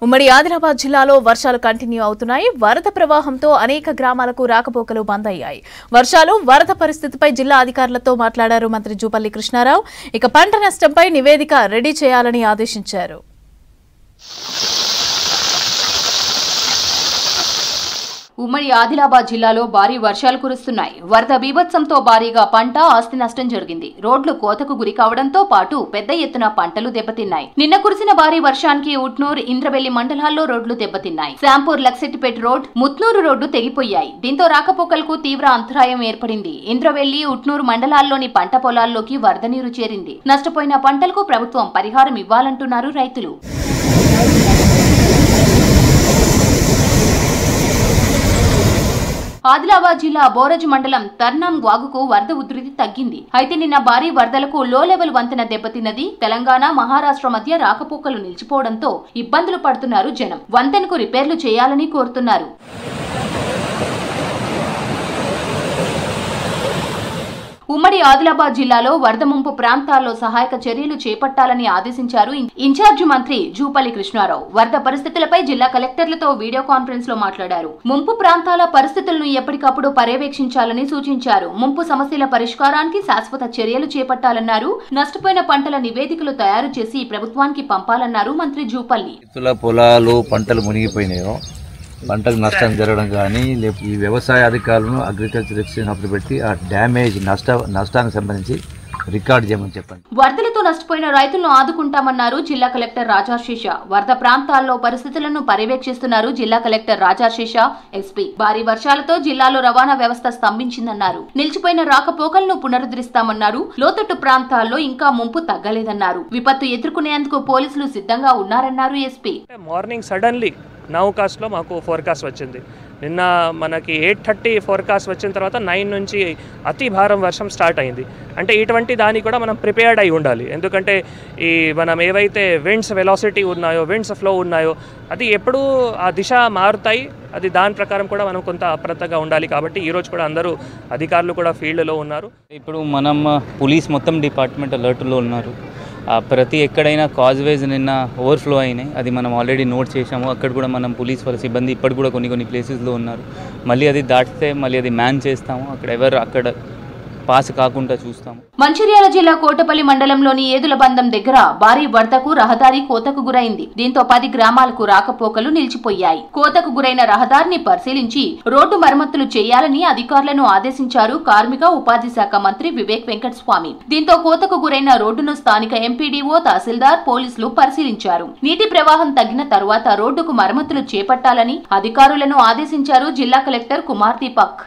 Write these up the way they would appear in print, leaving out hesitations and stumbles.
ఉమ్మడి ఆదిలాబాద్ జిల్లాలో వర్షాలు కంటిన్యూ అవుతున్నాయి. వరద ప్రవాహంతో అనేక గ్రామాలకు రాకపోకలు బంద్ అయ్యాయి. వరద పరిస్థితిపై జిల్లా అధికారులతో మాట్లాడారు మంత్రి జూపల్లి కృష్ణారావు. ఇక పంట నష్టంపై నివేదిక రెడీ చేయాలని ఆదేశించారు. ఉమ్మడి ఆదిలాబాద్ జిల్లాలో భారీ వర్షాలు కురుస్తున్నాయి. వరద బీభత్సంతో భారీగా పంట ఆస్తి నష్టం జరిగింది. రోడ్లు కోతకు గురి కావడంతో పాటు పెద్ద ఎత్తున పంటలు దెబ్బతిన్నాయి. నిన్న కురిసిన భారీ వర్షానికి ఉట్నూర్, ఇంద్రవెల్లి మండలాల్లో రోడ్లు దెబ్బతిన్నాయి. శాంపూర్, లక్సెట్టిపేట రోడ్, ముత్నూరు రోడ్డు తెగిపోయాయి. దీంతో రాకపోకలకు తీవ్ర అంతరాయం ఏర్పడింది. ఇంద్రవెల్లి, ఉట్నూరు మండలాల్లోని పంట పొలాల్లోకి వరద నీరు చేరింది. నష్టపోయిన పంటలకు ప్రభుత్వం పరిహారం ఇవ్వాలంటున్నారు రైతులు. ఆదిలాబాద్ జిల్లా బోరజ్ మండలం తర్నాం వాగుకు వరద ఉధృతి తగ్గింది. అయితే నిన్న భారీ వరదలకు లో లెవెల్ వంతెన దెబ్బతిన్నది. తెలంగాణ, మహారాష్ట్ర మధ్య రాకపోకలు నిలిచిపోవడంతో ఇబ్బందులు పడుతున్నారు జనం. వంతెనకు రిపేర్లు చేయాలని కోరుతున్నారు. ఉమ్మడి ఆదిలాబాద్ జిల్లాలో వరద ముంపు ప్రాంతాల్లో సహాయక చర్యలు చేపట్టాలని ఆదేశించారు ఇన్ఛార్జి మంత్రి జూపల్లి కృష్ణారావు. వరద పరిస్థితులపై జిల్లా కలెక్టర్లతో వీడియో కాన్ఫరెన్స్ లో మాట్లాడారు. ముంపు ప్రాంతాల పరిస్థితులను ఎప్పటికప్పుడు పర్యవేక్షించాలని సూచించారు. ముంపు సమస్యల పరిష్కారానికి శాశ్వత చర్యలు చేపట్టాలన్నారు. నష్టపోయిన పంటల నివేదికలు తయారు చేసి ప్రభుత్వానికి పంపాలన్నారు మంత్రి జూపల్లి. పొలాలు పంటలు మునిగిపోయినాయో, పంటకు నష్టం జరగడం కానీ ఈ వ్యవసాయ అధికారులను అగ్రికల్చర్ ఎక్స్చేంజ్ ఆఫీస్ పెట్టి ఆ డ్యామేజ్ నష్టానికి సంబంధించి రికార్డు చేయమని చెప్పండి. వరదలతో నష్టపోయిన రైతులను ఆదుకుంటామన్నారు జిల్లా కలెక్టర్ రాజాశేష. వరద ప్రాంతాల్లో పరిస్థితులను పర్యవేక్షిస్తున్నారు జిల్లా కలెక్టర్ రాజాశేష, ఎస్పీ. భారీ వర్షాలతో జిల్లాలో రవాణా వ్యవస్థ స్తంభించిందన్నారు. నిలిచిపోయిన రాకపోకలను పునరుద్ధరిస్తామన్నారు. లోతట్టు ప్రాంతాల్లో ఇంకా ముంపు తగ్గలేదన్నారు. విపత్తు ఎదుర్కొనేందుకు పోలీసులు సిద్ధంగా ఉన్నారన్నారు ఎస్పీ. మార్నింగ్ సడన్లీ నౌకాస్ట్ లో మాకు ఫోర్కాస్ట్ వచ్చింది. నిన్న మనకి 8:30 ఫోర్కాస్ట్ వచ్చిన తర్వాత 9 నుంచి అతి భారం వర్షం స్టార్ట్ అయింది. అంటే ఇటువంటి దానికి కూడా మనం ప్రిపేర్డ్ అయి ఉండాలి. ఎందుకంటే ఈ మనం ఏవైతే విండ్స్ వెలాసిటీ ఉన్నాయో, విండ్స్ ఫ్లో ఉన్నాయో, అది ఎప్పుడూ ఆ దిశ మారుతాయి. అది దాని ప్రకారం కూడా మనం కొంత అప్రమత్తంగా ఉండాలి. కాబట్టి ఈరోజు కూడా అందరూ అధికారులు కూడా ఫీల్డ్లో ఉన్నారు. ఇప్పుడు మనం పోలీస్ మొత్తం డిపార్ట్మెంట్ అలర్ట్లో ఉన్నారు. ప్రతి ఎక్కడైనా కాజ్వేస్ నిన్న ఓవర్ఫ్లో అయినాయి. అది మనం ఆల్రెడీ నోట్ చేసాము. అక్కడ కూడా మనం పోలీస్ వాళ్ళ సిబ్బంది ఇప్పటి కూడా కొన్ని ప్లేసెస్లో ఉన్నారు. మళ్ళీ అది దాటితే మళ్ళీ అది మ్యాన్ చేస్తాము. అక్కడ పాస్ కాకుండా చూస్తాము. మంచిర్యాల జిల్లా కోటపల్లి మండలంలోని ఏదుల బంధం దగ్గర భారీ వరదకు రహదారి కోతకు గురైంది. దీంతో 10 గ్రామాలకు రాకపోకలు నిలిచిపోయాయి. కోతకు గురైన రహదారిని పరిశీలించి రోడ్డు మరమ్మతులు చేయాలని అధికారులను ఆదేశించారు కార్మిక ఉపాధి శాఖ మంత్రి వివేక్ వెంకటస్వామి. దీంతో కోతకు గురైన రోడ్డును స్థానిక ఎంపీడీఓ, తహసీల్దార్, పోలీసులు పరిశీలించారు. నీటి ప్రవాహం తగ్గిన తరువాత రోడ్డుకు మరమ్మతులు చేపట్టాలని అధికారులను ఆదేశించారు జిల్లా కలెక్టర్ కుమార్ దీపక్.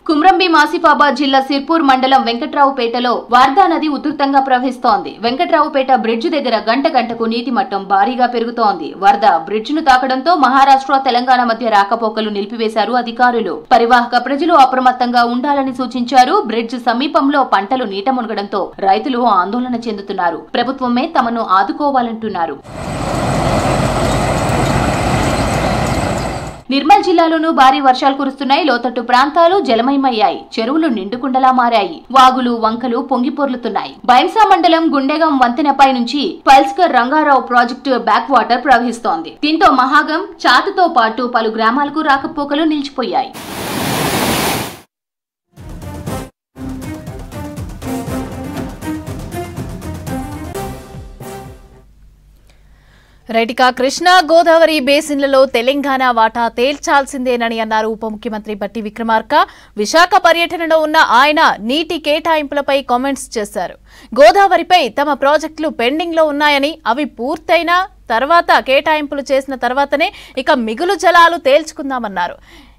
కుమ్రంభీం ఆసిఫాబాద్ జిల్లా సిర్పూర్ మండలం వెంకట్రావుపేటలో వార్దా నది ఉధృతంగా ప్రవహిస్తోంది. వెంకట్రావుపేట బ్రిడ్జ్ దగ్గర గంటకు నీటి మట్టం భారీగా పెరుగుతోంది. వరద బ్రిడ్జ్ ను తాకడంతో మహారాష్ట్ర, తెలంగాణ మధ్య రాకపోకలు నిలిపివేశారు అధికారులు. పరివాహక ప్రజలు అప్రమత్తంగా ఉండాలని సూచించారు. బ్రిడ్జ్ సమీపంలో పంటలు నీట మునగడంతో రైతులు ఆందోళన చెందుతున్నారు. ప్రభుత్వమే తమను ఆదుకోవాలంటున్నారు. నిర్మల్ జిల్లాలోనూ భారీ వర్షాలు కురుస్తున్నాయి. లోతట్టు ప్రాంతాలు జలమయమయ్యాయి. చెరువులు నిండుకుండలా మారాయి. వాగులు, వంకలు పొంగిపొర్లుతున్నాయి. బైంసా మండలం గుండెగం వంతెనపై నుంచి పల్స్కర్ రంగారావు ప్రాజెక్టు బ్యాక్ వాటర్ ప్రవహిస్తోంది. దీంతో మహాగం, చాతుతో పాటు పలు గ్రామాలకు రాకపోకలు నిలిచిపోయాయి. రైటికా కృష్ణా, గోదావరి బేసిన్లలో తెలంగాణ వాటా తేల్చాల్సిందేనని అన్నారు ఉప ముఖ్యమంత్రి బట్టి విక్రమార్క. విశాఖ పర్యటనలో ఉన్న ఆయన నీటి కేటాయింపులపై కామెంట్స్ చేశారు. గోదావరిపై తమ ప్రాజెక్టులు పెండింగ్ లో ఉన్నాయని, అవి పూర్తయిన తర్వాత కేటాయింపులు చేసిన తర్వాతనే ఇక మిగులు జలాలు తేల్చుకుందామన్నారు.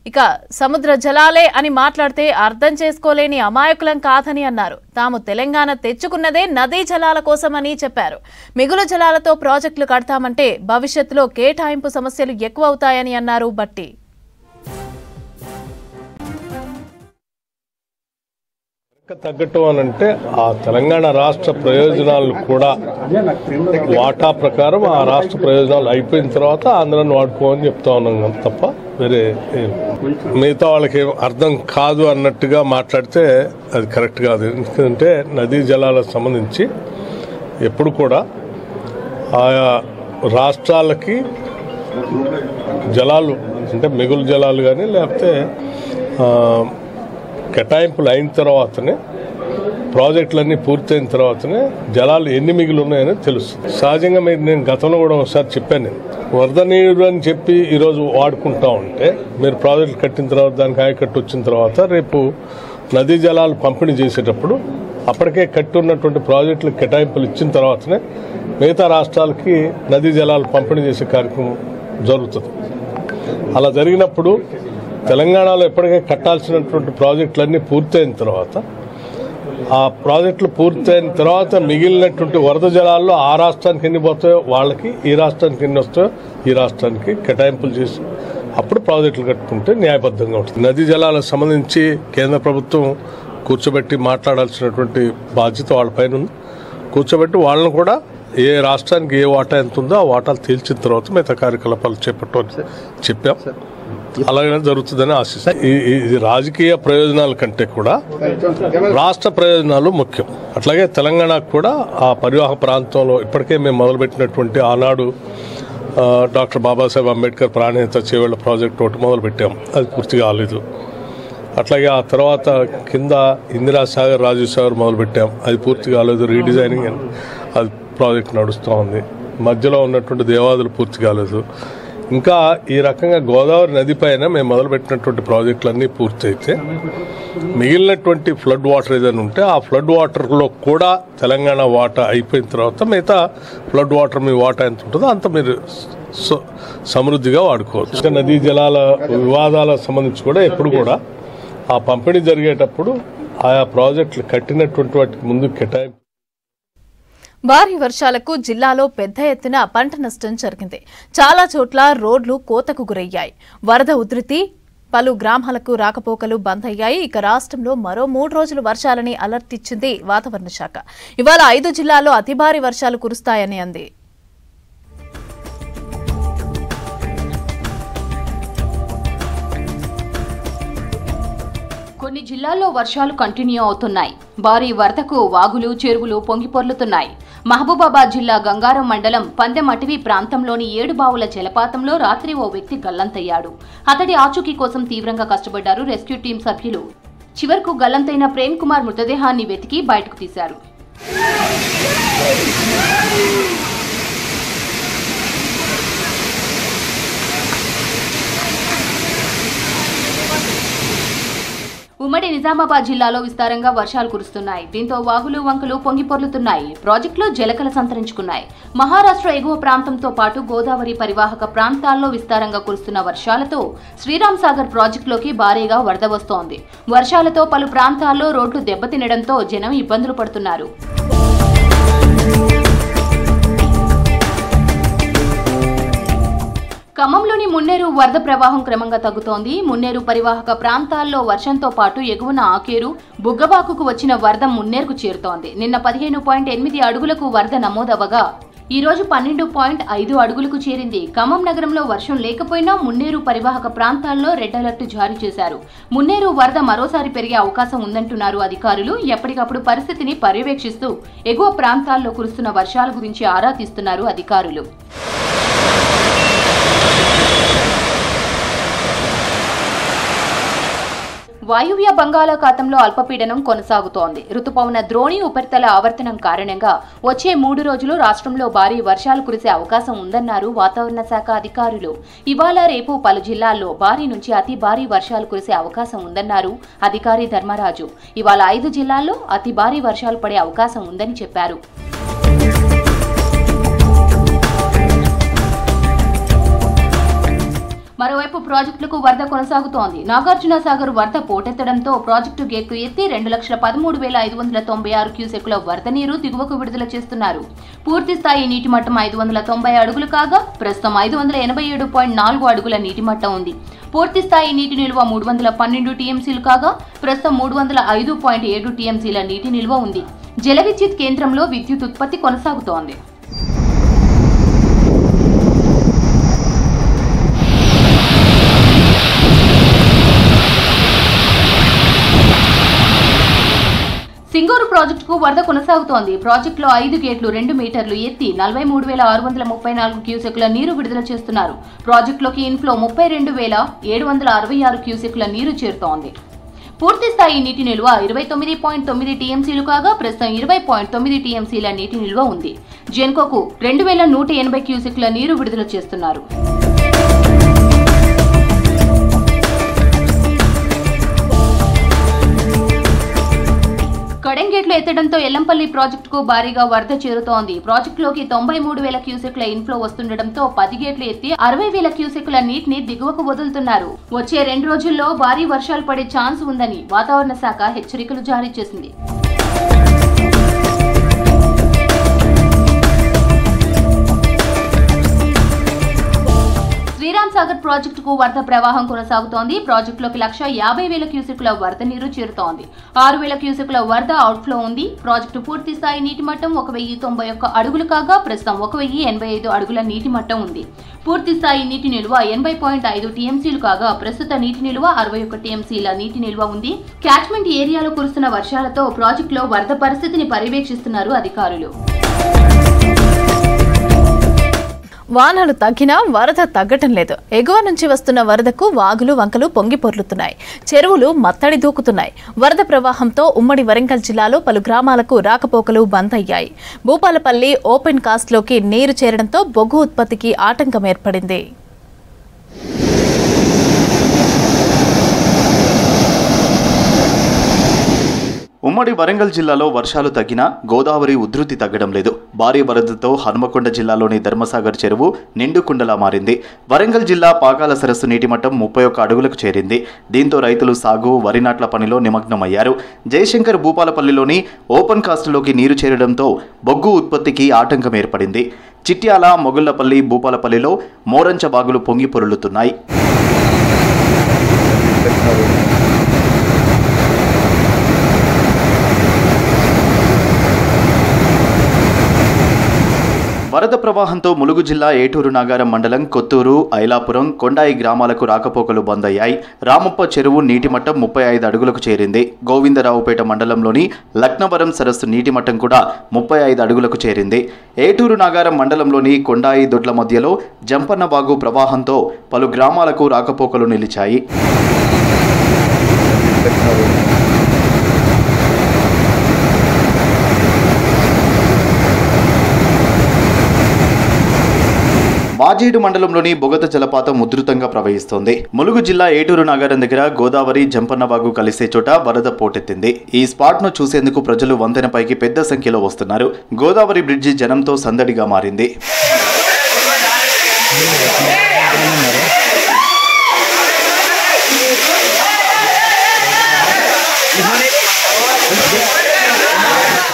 ఇక సముద్ర జలాలే అని మాట్లాడితే అర్థం చేసుకోలేని అమాయకులం కాదని అన్నారు. తాము తెలంగాణ తెచ్చుకున్నదే నదీ జలాల కోసమని చెప్పారు. మిగులు జలాలతో ప్రాజెక్టులు కడతామంటే భవిష్యత్తులో కేటాయింపు సమస్యలు ఎక్కువ అవుతాయని అన్నారు బట్టి. తగ్గటం అని అంటే ఆ తెలంగాణ రాష్ట్ర ప్రయోజనాలను కూడా వాటా ప్రకారం ఆ రాష్ట్ర ప్రయోజనాలు అయిపోయిన తర్వాత ఆంధ్రాన్ని వాడుకోమని చెప్తా ఉన్నాం తప్ప వేరే మిగతా వాళ్ళకి అర్థం కాదు అన్నట్టుగా మాట్లాడితే అది కరెక్ట్ కాదు. ఎందుకంటే నదీ జలాలకు సంబంధించి ఎప్పుడు కూడా ఆయా రాష్ట్రాలకి జలాలు అంటే మిగులు జలాలు కానీ లేకపోతే కేటాయింపులు అయిన తర్వాతనే ప్రాజెక్టులన్నీ పూర్తయిన తర్వాతనే జలాలు ఎన్ని మిగిలి ఉన్నాయని తెలుస్తుంది. సహజంగా నేను గతంలో కూడా ఒకసారి చెప్పాను, వరద నీరు అని చెప్పి ఈరోజు వాడుకుంటా ఉంటే మీరు ప్రాజెక్టులు కట్టిన తర్వాత దానికి ఆయకట్టు వచ్చిన తర్వాత రేపు నదీ జలాలు పంపిణీ చేసేటప్పుడు అప్పటికే కట్టి ఉన్నటువంటి ప్రాజెక్టులకు కేటాయింపులు ఇచ్చిన తర్వాతనే మిగతా రాష్ట్రాలకి నదీ జలాలు పంపిణీ చేసే కార్యక్రమం జరుగుతుంది. అలా జరిగినప్పుడు తెలంగాణలో ఎప్పటికే కట్టాల్సినటువంటి ప్రాజెక్టులన్నీ పూర్తయిన తర్వాత ఆ ప్రాజెక్టులు పూర్తయిన తర్వాత మిగిలినటువంటి వరద జలాల్లో ఆ రాష్ట్రానికి ఎన్ని పోతాయో వాళ్ళకి, ఈ రాష్ట్రానికి ఎన్ని వస్తాయో ఈ రాష్ట్రానికి కేటాయింపులు చేసి అప్పుడు ప్రాజెక్టులు కట్టుకుంటే న్యాయబద్ధంగా ఉంటుంది. నదీ జలాలకు సంబంధించి కేంద్ర ప్రభుత్వం కూర్చోబెట్టి మాట్లాడాల్సినటువంటి బాధ్యత వాళ్ళపైన ఉంది. కూర్చోబెట్టి వాళ్ళని కూడా ఏ రాష్ట్రానికి ఏ వాటా ఎంత ఉందో ఆ వాటాలు తేల్చిన తర్వాత మిగతా కార్యకలాపాలు చేపట్టమని చెప్పాం. అలాగే జరుగుతుందని ఆశిస్తాం. ఇది రాజకీయ ప్రయోజనాల కంటే కూడా రాష్ట్ర ప్రయోజనాలు ముఖ్యం. అట్లాగే తెలంగాణకు కూడా ఆ పరివాహక ప్రాంతంలో ఇప్పటికే మేము మొదలుపెట్టినటువంటి ఆనాడు డాక్టర్ బాబాసాహెబ్ అంబేద్కర్ ప్రాణహిత చేవేళ్ల ప్రాజెక్ట్ ఒకటి మొదలుపెట్టాం, అది పూర్తి కాలేదు. అట్లాగే ఆ తర్వాత కింద ఇందిరాసాగర్, రాజీవ్ సాగర్ మొదలుపెట్టాం, అది పూర్తి కాలేదు. రీడిజైనింగ్ అది ప్రాజెక్ట్ నడుస్తూ ఉంది. మధ్యలో ఉన్నటువంటి దేవాదులు పూర్తి కాలేదు. ఇంకా ఈ రకంగా గోదావరి నది పైన మేము మొదలుపెట్టినటువంటి ప్రాజెక్టులన్నీ పూర్తయితే మిగిలినటువంటి ఫ్లడ్ వాటర్ ఏదైనా ఉంటే ఆ ఫ్లడ్ వాటర్లో కూడా తెలంగాణ వాటా అయిపోయిన తర్వాత మిగతా ఫ్లడ్ వాటర్ మీ వాటా ఎంత ఉంటుందో అంత మీరు సమృద్ధిగా వాడుకోవచ్చు. నదీ జలాల వివాదాలకు సంబంధించి కూడా ఎప్పుడు కూడా ఆ పంపిణీ జరిగేటప్పుడు ఆయా ప్రాజెక్టులు కట్టినటువంటి వాటికి ముందు కేటాయింపు. భారీ వర్షాలకు జిల్లాలో పెద్ద ఎత్తున పంట నష్టం జరిగింది. చాలా చోట్ల రోడ్లు కోతకు గురయ్యాయి. వరద ఉధృతి పలు గ్రామాలకు రాకపోకలు బంద్ అయ్యాయి. ఇక రాష్ట్రంలో మరో 3 రోజులు వర్షాలని అలర్ట్ ఇచ్చింది వాతావరణ శాఖ. ఇవాళ 5 జిల్లాల్లో అతి భారీ వర్షాలు కురుస్తాయని అంది. కొన్ని జిల్లాల్లో వర్షాలు కంటిన్యూ అవుతున్నాయి. భారీ వరదకు వాగులు, చెరువులు పొంగిపొర్లుతున్నాయి. మహబూబాబాద్ జిల్లా గంగారం మండలం పందెం అటవీ ప్రాంతంలోని 7 బావుల జలపాతంలో రాత్రి ఓ వ్యక్తి గల్లంతయ్యాడు. అతడి ఆచూకీ కోసం తీవ్రంగా కష్టపడ్డారు రెస్క్యూ టీం సభ్యులు. చివరకు గల్లంతైన ప్రేమ్ కుమార్ మృతదేహాన్ని వెతికి బయటకు తీశారు. ఉమ్మడి నిజామాబాద్ జిల్లాలో విస్తారంగా వర్షాలు కురుస్తున్నాయి. దీంతో వాగులు, వంకలు పొంగిపొర్లుతున్నాయి. ప్రాజెక్టులు జలకల సంతరించుకున్నాయి. మహారాష్ట్ర ఎగువ ప్రాంతంతో పాటు గోదావరి పరివాహక ప్రాంతాల్లో విస్తారంగా కురుస్తున్న వర్షాలతో శ్రీరామ్ సాగర్ ప్రాజెక్టులోకి భారీగా వరద వస్తోంది. వర్షాలతో పలు ప్రాంతాల్లో రోడ్లు దెబ్బతినడంతో జనం ఇబ్బందులు పడుతున్నారు. ఖమ్మంలోని మున్నేరు వరద ప్రవాహం క్రమంగా తగ్గుతోంది. మున్నేరు పరివాహక ప్రాంతాల్లో వర్షంతో పాటు ఎగువన ఆకేరు, బుగ్గబాకుకు వచ్చిన వరద మున్నేరుకు చేరుతోంది. నిన్న 15.8 అడుగులకు వరద నమోదవగా ఈ రోజు 12.5 అడుగులకు చేరింది. ఖమ్మం నగరంలో వర్షం లేకపోయినా మున్నేరు పరివాహక ప్రాంతాల్లో రెడ్ అలర్ట్ జారీ చేశారు. మున్నేరు వరద మరోసారి పెరిగే అవకాశం ఉందంటున్నారు అధికారులు. ఎప్పటికప్పుడు పరిస్థితిని పర్యవేక్షిస్తూ ఎగువ ప్రాంతాల్లో కురుస్తున్న వర్షాల గురించి ఆరా తీస్తున్నారు అధికారులు. వాయువ్య బంగాళాఖాతంలో అల్పపీడనం కొనసాగుతోంది. రుతుపవన ద్రోణి ఉపరితల ఆవర్తనం కారణంగా వచ్చే 3 రోజులు రాష్ట్రంలో భారీ వర్షాలు కురిసే అవకాశం ఉందన్నారు వాతావరణ శాఖ అధికారులు. ఇవాళ, రేపు పలు జిల్లాల్లో భారీ నుంచి అతి భారీ వర్షాలు కురిసే అవకాశం ఉందన్నారు అధికారి ధర్మరాజు. ఇవాళ 5 జిల్లాల్లో అతి భారీ వర్షాలు పడే అవకాశం ఉందని చెప్పారు. మరోవైపు ప్రాజెక్టులకు వరద కొనసాగుతోంది. నాగార్జున సాగర్ వరద పోటెత్తడంతో ప్రాజెక్టు గేట్లు ఎత్తి 2,13,596 క్యూసెక్కుల వరద నీరు దిగువకు విడుదల చేస్తున్నారు. పూర్తి స్థాయి నీటి మట్టం 590 అడుగులు కాగా ప్రస్తుతం 587.4 అడుగుల నీటి మట్టం ఉంది. పూర్తి స్థాయి నీటి నిల్వ 312 టీఎంసీలు కాగా ప్రస్తుతం 305.7 టీఎంసీల నీటి నిల్వ ఉంది. జల విద్యుత్ కేంద్రంలో విద్యుత్ ఉత్పత్తి కొనసాగుతోంది. సింగూరు ప్రాజెక్టుకు వరద కొనసాగుతోంది. ప్రాజెక్టులో 5 గేట్లు 2 మీటర్లు ఎత్తి 43,634 క్యూసెక్ల నీరు విడుదల చేస్తున్నారు. ప్రాజెక్టులోకి ఇన్ఫ్లో 32,766 క్యూసెక్ల నీరు చేరుతోంది. పూర్తి స్థాయి నీటి నిల్వ 29.9 టీఎంసీలు కాగా ప్రస్తుతం 20.9 టీఎంసీల నీటి నిల్వ ఉంది. జెన్కోకు 2,180 క్యూసెక్ల నీరు విడుదల చేస్తున్నారు. కడెంగేట్లు ఎత్తడంతో ఎల్లంపల్లి ప్రాజెక్టుకు భారీగా వరద చేరుతోంది. ప్రాజెక్టులోకి 93,000 క్యూసెక్ల ఇన్ఫ్లో వస్తుండటంతో 10 గేట్లు ఎత్తి 60,000 క్యూసెక్ల నీటిని దిగువకు వదులుతున్నారు. వచ్చే 2 రోజుల్లో భారీ వర్షాలు పడే ఛాన్స్ ఉందని వాతావరణ శాఖ హెచ్చరికలు జారీ చేసింది. శ్రీరామ్ సాగర్ ప్రాజెక్టుకు వరద ప్రవాహం కొనసాగుతోంది. ప్రాజెక్టులోకి 1,50,000 క్యూసెక్ల వరద నీరు చేరుతోంది. 6,000 క్యూసెక్ల వరద అవుట్ఫ్లో ఉంది. ప్రాజెక్టు పూర్తి స్థాయి నీటి మట్టం 1,091 అడుగులు కాగా ప్రస్తుతం 1,085 అడుగుల నీటి మట్టం ఉంది. పూర్తి స్థాయి నీటి నిల్వ 80.5 టీఎంసీలు కాగా ప్రస్తుత నీటి నిల్వ 61 టీఎంసీల నీటి నిల్వ ఉంది. క్యాచ్మెంట్ ఏరియాలో కురుస్తున్న వర్షాలతో ప్రాజెక్టులో వరద పరిస్థితిని పర్యవేక్షిస్తున్నారు అధికారులు. వానలు తగ్గినా వరద తగ్గటం లేదు. ఎగువ నుంచి వస్తున్న వరదకు వాగులు వంకలు పొంగి పొర్లుతున్నాయి. చెరువులు మత్తడి దూకుతున్నాయి. వరద ప్రవాహంతో ఉమ్మడి వరంగల్ జిల్లాలో పలు గ్రామాలకు రాకపోకలు బంద్ అయ్యాయి. భూపాలపల్లి ఓపెన్ కాస్ట్లోకి నీరు చేరడంతో బొగ్గు ఉత్పత్తికి ఆటంకం ఏర్పడింది. ఉమ్మడి వరంగల్ జిల్లాలో వర్షాలు తగ్గినా గోదావరి ఉధృతి తగ్గడం లేదు. భారీ వరదతో హనుమకొండ జిల్లాలోని ధర్మసాగర్ చెరువు నిండుకుండలా మారింది. వరంగల్ జిల్లా పాకాల సరస్సు నీటి మట్టం 31 అడుగులకు చేరింది. దీంతో రైతులు సాగు, వరి నాట్ల పనిలో నిమగ్నమయ్యారు. జయశంకర్ భూపాలపల్లిలోని ఓపెన్ కాస్ట్లోకి నీరు చేరడంతో బొగ్గు ఉత్పత్తికి ఆటంకం ఏర్పడింది. చిట్యాల, మొగుళ్లపల్లి, భూపాలపల్లిలో మోరంచ వాగులు పొంగి పొర్లుతున్నాయి. వరద ప్రవాహంతో ములుగు జిల్లా ఏటూరు నాగారం మండలం కొత్తూరు, ఐలాపురం, కొండాయి గ్రామాలకు రాకపోకలు బంద్ అయ్యాయి. రామప్ప చెరువు నీటి మట్టం 35 అడుగులకు చేరింది. గోవిందరావుపేట మండలంలోని లక్నవరం సరస్సు నీటి మట్టం కూడా 35 అడుగులకు చేరింది. ఏటూరు నాగారం మండలంలోని కొండాయి దొడ్ల మధ్యలో జంపన్న వాగు ప్రవాహంతో పలు గ్రామాలకు రాకపోకలు నిలిచాయి. మాజేడు మండలంలోని బొగత జలపాతం ఉధృతంగా ప్రవహిస్తోంది. ములుగు జిల్లా ఏటూరు నాగారం దగ్గర గోదావరి జంపన్నవాగు కలిసే చోట వరద పోటెత్తింది. ఈ స్పాట్ ను చూసేందుకు ప్రజలు వంతెనపైకి పెద్ద సంఖ్యలో వస్తున్నారు. గోదావరి బ్రిడ్జి జనంతో సందడిగా మారింది.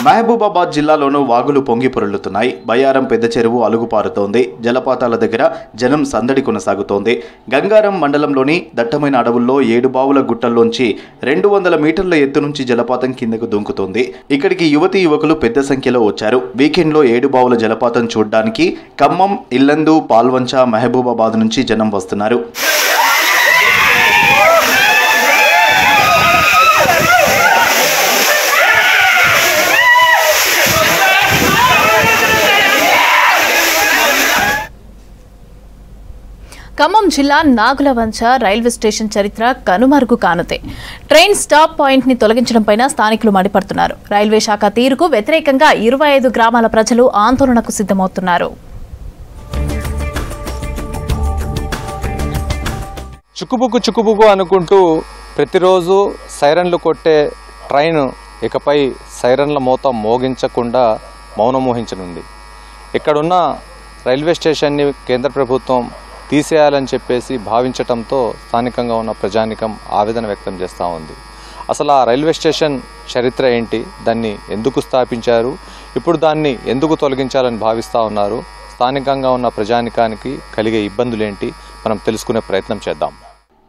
మహబూబాబాద్ జిల్లాలోనూ వాగులు పొంగి పొర్లుతున్నాయి. బయ్యారం పెద్ద చెరువు అలుగుపారుతోంది. జలపాతాల దగ్గర జనం సందడి కొనసాగుతోంది. గంగారం మండలంలోని దట్టమైన అడవుల్లో 7 బావుల గుట్టల్లోంచి 200 మీటర్ల ఎత్తు నుంచి జలపాతం కిందకు దుంకుతోంది. ఇక్కడికి యువతీ యువకులు పెద్ద సంఖ్యలో వచ్చారు. వీకెండ్లో 7 బావుల జలపాతం చూడ్డానికి ఖమ్మం, ఇల్లందు, పాల్వంచ, మహబూబాబాద్ నుంచి జనం వస్తున్నారు. ఖమ్మం జిల్లా నాగులవంచ రైల్వే స్టేషన్ చరిత్ర కనుమరుగు కానుతే. ట్రైన్ స్టాప్ పాయింట్ ని తొలగించడంపై స్థానికులు మండిపడుతున్నారు. రైల్వే శాఖ తీరుకు వ్యతిరేకంగా 25 గ్రామాల ప్రజలు ఆందోళనకు సిద్ధమవుతున్నారు. చుక్కుబుక్కు అనుకుంటూ ప్రతిరోజు సైరన్లు కొట్టే ట్రైన్ ఇకపై సైరన్ల మోత మోగించకుండా మౌనమోహించనుంది. ఇక్కడున్న రైల్వే స్టేషన్ని కేంద్ర ప్రభుత్వం తీసేయాలని చెప్పేసి భావించటంతో స్థానికంగా ఉన్న ప్రజానికం ఆవేదన వ్యక్తం చేస్తూ ఉంది. అసలు ఆ రైల్వే స్టేషన్ చరిత్ర ఏంటి, దాన్ని ఎందుకు స్థాపించారు, ఇప్పుడు దాన్ని ఎందుకు తొలగించాలని భావిస్తూ ఉన్నారు, స్థానికంగా ఉన్న ప్రజానికానికి కలిగే ఇబ్బందులేంటి, మనం తెలుసుకునే ప్రయత్నం చేద్దాం.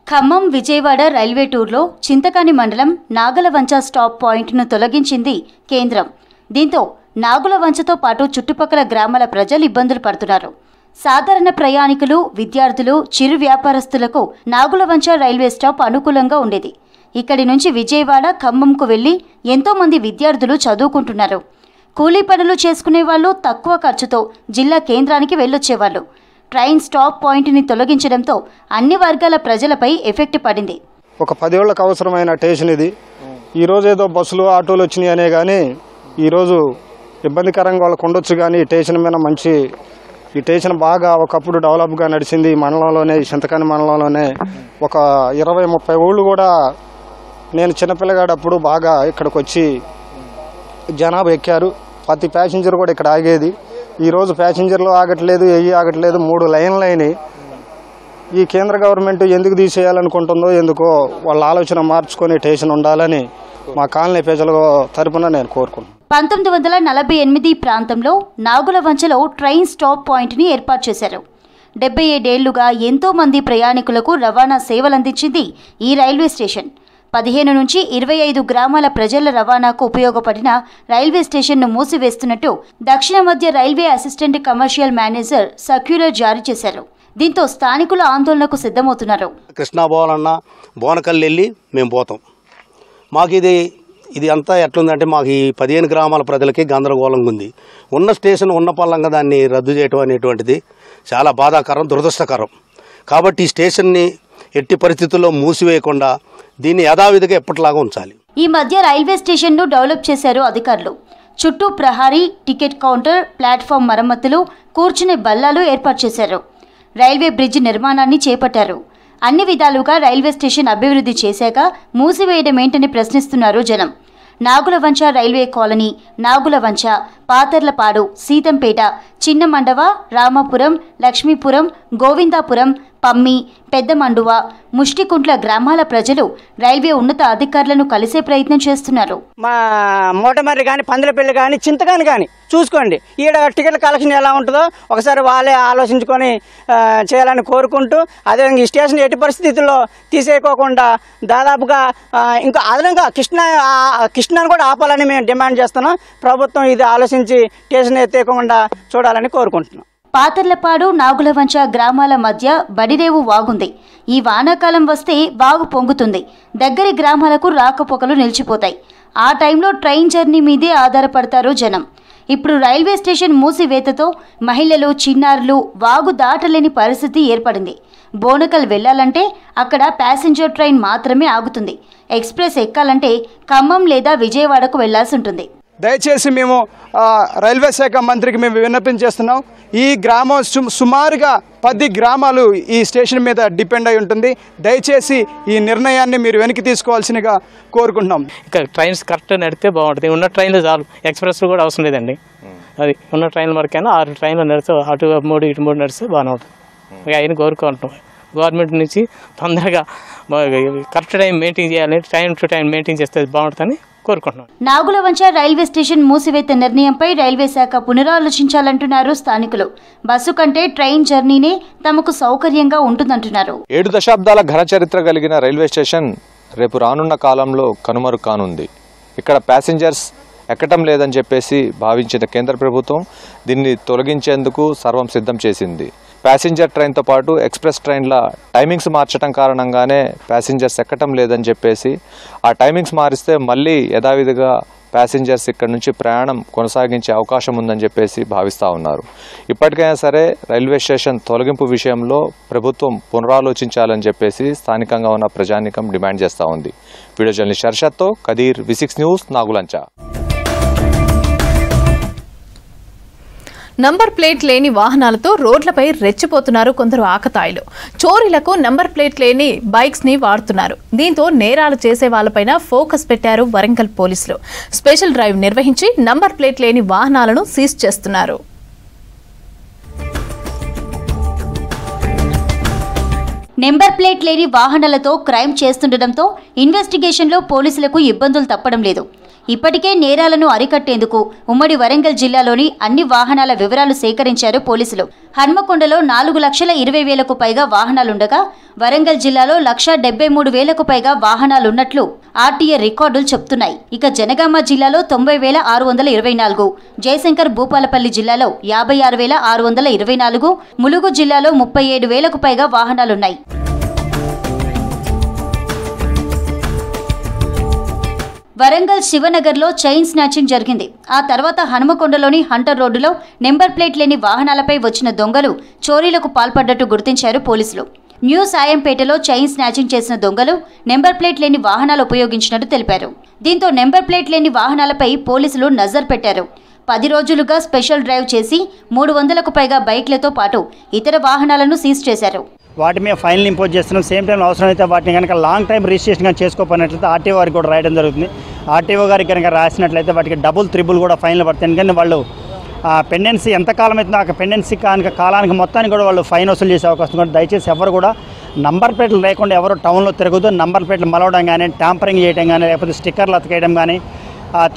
ఖమ్మం విజయవాడ రైల్వే టూర్లో చింతకాని మండలం నాగలవంచ స్టాప్ పాయింట్ను తొలగించింది కేంద్రం. దీంతో నాగులవంచతో పాటు చుట్టుపక్కల గ్రామాల ప్రజలు ఇబ్బందులు పడుతున్నారు. సాధారణ ప్రయాణికులు, విద్యార్థులు, చిరు వ్యాపారస్తులకు నాగులవంచ రైల్వే స్టాప్ అనుకూలంగా ఉండేది. ఇక్కడి నుంచి విజయవాడ, ఖమ్మంకు వెళ్లి ఎంతోమంది విద్యార్థులు చదువుకుంటున్నారు. కూలీ పనులు చేసుకునే వాళ్ళు తక్కువ ఖర్చుతో జిల్లా కేంద్రానికి వెళ్ళొచ్చేవాళ్ళు. ట్రైన్ స్టాప్ పాయింట్ని తొలగించడంతో అన్ని వర్గాల ప్రజలపై ఎఫెక్ట్ పడింది. ఒక 10 ఏళ్లకు అవసరమైన స్టేషన్ ఇది. ఈరోజు ఏదో బస్సులు, ఆటోలు వచ్చినాయి అనే కానీ ఈరోజు ఇబ్బందికరంగా వాళ్ళకు ఉండొచ్చు. కానీ ఈ స్టేషన్ మీద ఈ స్టేషన్ బాగా ఒకప్పుడు డెవలప్గా నడిచింది. ఈ మండలంలోనే, ఈ చింతకాని మండలంలోనే ఒక 20-30 ఊళ్ళు కూడా నేను చిన్నపిల్లగాడప్పుడు బాగా ఇక్కడికి వచ్చి జనాభా ఎక్కారు. ప్రతి ప్యాసింజర్ కూడా ఇక్కడ ఆగేది. ఈరోజు ప్యాసింజర్లు ఆగట్లేదు, ఆగట్లేదు. 3 లైన్లు అయినాయి. ఈ కేంద్ర గవర్నమెంట్ ఎందుకు తీసేయాలనుకుంటుందో ఎందుకో వాళ్ళ ఆలోచన మార్చుకొని స్టేషన్ ఉండాలని మా కాలనీ ప్రజల తరపున నేను కోరుకుంటున్నాను. 1948 ప్రాంతంలో నాగులవంచలో ట్రైన్ స్టాప్ పాయింట్ని ఏర్పాటు చేశారు. 77 ఏళ్లుగా ఎంతో మంది ప్రయాణికులకు రవాణా సేవలందించింది ఈ రైల్వే స్టేషన్. 15 నుంచి 25 గ్రామాల ప్రజల రవాణాకు ఉపయోగపడిన రైల్వే స్టేషన్ను మూసివేస్తున్నట్టు దక్షిణ మధ్య railway assistant commercial manager circular జారీ చేశారు. దీంతో స్థానికులు ఆందోళనకు సిద్ధమవుతున్నారు. కృష్ణా పోవాలన్నా బోనకల్లు వెళ్ళి మేము పోతాం. మాకు ఇది అంతా ఎట్లుందంటే మాకు ఈ 15 గ్రామాల ప్రజలకి గందరగోళంగా ఉంది. ఉన్న స్టేషన్ ఉన్న పల్లంగా దాన్ని రద్దు చేయటం అనేటువంటిది చాలా బాధాకరం, దురదృష్టకరం. కాబట్టి ఈ స్టేషన్ని ఎట్టి పరిస్థితుల్లో మూసివేయకుండా దీన్ని యథావిధిగా ఎప్పటిలాగా ఉంచాలి. ఈ మధ్య రైల్వే స్టేషన్ను డెవలప్ చేశారు అధికారులు. చుట్టూ ప్రహారీ, టికెట్ కౌంటర్, ప్లాట్ఫామ్ మరమ్మతులు, కూర్చునే బల్లాలు ఏర్పాటు చేశారు. రైల్వే బ్రిడ్జ్ నిర్మాణాన్ని చేపట్టారు. అన్ని విధాలుగా రైల్వే స్టేషన్ అభివృద్ధి చేశాక మూసివేయడం ఏంటని ప్రశ్నిస్తున్నారు జనం. నాగులవంచ రైల్వే కాలనీ, నాగులవంచ, పాతర్లపాడు, సీతంపేట, చిన్నమండవ, రామాపురం, లక్ష్మీపురం, గోవిందాపురం, పమ్మి, పెద్దమండువ, ముష్టికుంట్ల గ్రామాల ప్రజలు రైల్వే ఉన్నత అధికారులను కలిసే ప్రయత్నం చేస్తున్నారు. మా మోటమర్రి కానీ, పందులపల్లి కానీ, చింతకాని కానీ చూసుకోండి. ఈడ టికెట్ల కలెక్షన్ ఎలా ఉంటుందో ఒకసారి వాళ్ళే ఆలోచించుకొని చేయాలని కోరుకుంటూ, అదేవిధంగా ఈ స్టేషన్ ఎట్టి పరిస్థితుల్లో తీసేయకోకుండా దాదాపుగా ఇంకా అదనంగా కృష్ణాను కూడా ఆపాలని మేము డిమాండ్ చేస్తున్నాం. ప్రభుత్వం ఇది ఆలోచించి స్టేషన్ ఎత్తేయకుండా చూడాలని కోరుకుంటున్నాం. పాతర్లపాడు, నాగులవంచ గ్రామాల మధ్య బడిరేవు వాగుంది. ఈ వానాకాలం వస్తే వాగు పొంగుతుంది. దగ్గరి గ్రామాలకు రాకపోకలు నిలిచిపోతాయి. ఆ టైంలో ట్రైన్ జర్నీ మీదే ఆధారపడతారు జనం. ఇప్పుడు రైల్వే స్టేషన్ మూసివేతతో మహిళలు, చిన్నారులు వాగు దాటలేని పరిస్థితి ఏర్పడింది. బోనకల్ వెళ్లాలంటే అక్కడ ప్యాసింజర్ ట్రైన్ మాత్రమే ఆగుతుంది. ఎక్స్ప్రెస్ ఎక్కాలంటే ఖమ్మం లేదా విజయవాడకు వెళ్లాల్సి ఉంటుంది. దయచేసి మేము రైల్వే శాఖ మంత్రికి మేము విన్నపించేస్తున్నాం. ఈ గ్రామం సుమారుగా 10 గ్రామాలు ఈ స్టేషన్ మీద డిపెండ్ అయి ఉంటుంది. దయచేసి ఈ నిర్ణయాన్ని మీరు వెనక్కి తీసుకోవాల్సిందిగా కోరుకుంటున్నాం. ఇక్కడ ట్రైన్స్ కరెక్ట్ నడితే బాగుంటుంది. ఉన్న ట్రైన్లు చాలు, ఎక్స్ప్రెస్ కూడా అవసరం లేదండి. అది ఉన్న ట్రైన్ల వరకైనా 6 ట్రైన్లు నడిస్తే అటు 3 ఇటు 3 నడిస్తే బాగానే ఉంటుంది. అయినా కోరుకుంటున్నాం గవర్నమెంట్ నుంచి తొందరగా కరెక్ట్ టైం మెయింటైన్ చేయాలి. టైం టు టైం మెయింటైన్ చేస్తే బాగుంటుందని కోరుకుంటున్నాం. నాగులవంచ రైల్వే స్టేషన్ మూసివేత నిర్ణయంపై రైల్వే శాఖ పునరాలోచించాలంటున్నారు స్థానికులు. బస్సు కంటే ట్రైన్ జర్నీనే తమకు సౌకర్యంగా ఉంటుందంటున్నారు. 7 దశాబ్దాల ఘన చరిత్ర కలిగిన రైల్వే స్టేషన్ రేపు రానున్న కాలంలో కనుమరు కానుంది. ఇక్కడ ప్యాసింజర్స్ ఎక్కటం లేదని చెప్పేసి భావించిన కేంద్ర ప్రభుత్వం దీన్ని తొలగించేందుకు సర్వం సిద్ధం చేసింది. ప్యాసింజర్ ట్రైన్తో పాటు ఎక్స్ప్రెస్ ట్రైన్ల టైమింగ్స్ మార్చడం కారణంగానే ప్యాసింజర్స్ ఎక్కటం లేదని చెప్పేసి ఆ టైమింగ్స్ మారిస్తే మళ్ళీ యథావిధిగా ప్యాసింజర్స్ ఇక్కడ నుంచి ప్రయాణం కొనసాగించే అవకాశం ఉందని చెప్పేసి భావిస్తూ ఉన్నారు. ఇప్పటికైనా సరే రైల్వే స్టేషన్ తొలగింపు విషయంలో ప్రభుత్వం పునరాలోచించాలని చెప్పేసి స్థానికంగా ఉన్న ప్రజానీకం డిమాండ్ చేస్తూ ఉంది. వీడియో జర్నలిస్ట్ షర్షత్తో Khadeer, V6 news, Nagulancha. Number plate లేని వాహనాలతో రోడ్లపై రెచ్చిపోతున్నారు కొందరు ఆకతాయిలు. చోరీలకు నంబర్ ప్లేట్ లేని బైక్స్ ని వాడుతున్నారు. దీంతో నేరాలు చేసే వాళ్లపైన ఫోకస్ పెట్టారు వరంగల్ పోలీసులు. స్పెషల్ డ్రైవ్ నిర్వహించి నంబర్ ప్లేట్ లేని వాహనాలను సీజ్ చేస్తున్నారు. నెంబర్ ప్లేట్ లేని వాహనాలతో క్రైమ్ చేస్తుండటంతో ఇన్వెస్టిగేషన్లో పోలీసులకు ఇబ్బందులు తప్పడం లేదు. ఇప్పటికే నేరాలను అరికట్టేందుకు ఉమ్మడి వరంగల్ జిల్లాలోని అన్ని వాహనాల వివరాలు సేకరించారు పోలీసులు. హన్మకొండలో 4,20,000కు పైగా వాహనాలుండగా వరంగల్ జిల్లాలో 1,73,000కు పైగా వాహనాలున్నట్లు ఆర్టీఏ రికార్డులు చెప్తున్నాయి. ఇక జనగామ జిల్లాలో 90,624, జయశంకర్ భూపాలపల్లి జిల్లాలో 56,624, ములుగు జిల్లాలో 37,000కు పైగా వాహనాలున్నాయి. వరంగల్ శివనగర్లో చైన్ స్నాచింగ్ జరిగింది. ఆ తర్వాత హనుమకొండలోని హంటర్ రోడ్డులో నెంబర్ ప్లేట్ లేని వాహనాలపై వచ్చిన దొంగలు చోరీలకు పాల్పడ్డట్టు గుర్తించారు పోలీసులు. న్యూ సాయంపేటలో చైన్ స్నాచింగ్ చేసిన దొంగలు నెంబర్ ప్లేట్ లేని వాహనాలు ఉపయోగించినట్టు తెలిపారు. దీంతో నెంబర్ ప్లేట్ లేని వాహనాలపై పోలీసులు నజర్ పెట్టారు. 10 రోజులుగా స్పెషల్ డ్రైవ్ చేసి 300కు పైగా బైక్లతో పాటు ఇతర వాహనాలను సీజ్ చేశారు. వాటి మీద ఫైన్లు ఇంపోజ్ చేస్తున్నాం. సేమ్ టైం అవసరమైతే వాటిని కనుక లాంగ్ టైం రిజిస్ట్రేషన్ కానీ చేసుకోకపోయినట్లయితే ఆర్టీఓ గారికి కూడా రాయడం జరుగుతుంది. ఆర్టీఓ గారికి కనుక రాసినట్లయితే వాటికి డబుల్ త్రిబుల్ కూడా ఫైన్లు పడతాయి. ఎందుకంటే వాళ్ళు పెండెన్సీ ఎంతకాలం అవుతుందో ఆ పెండెన్సీ కాలానికి మొత్తానికి కూడా వాళ్ళు ఫైన్ వసూలు చేసే అవకాశం కూడా. దయచేసి ఎవరు కూడా నంబర్ ప్లేట్లు లేకుండా ఎవరు టౌన్లో తిరగదు. నంబర్ ప్లేట్లు మలవడం కానీ, ట్యాంపరింగ్ చేయడం కానీ, లేకపోతే స్టిక్కర్లు అతకేయడం కానీ,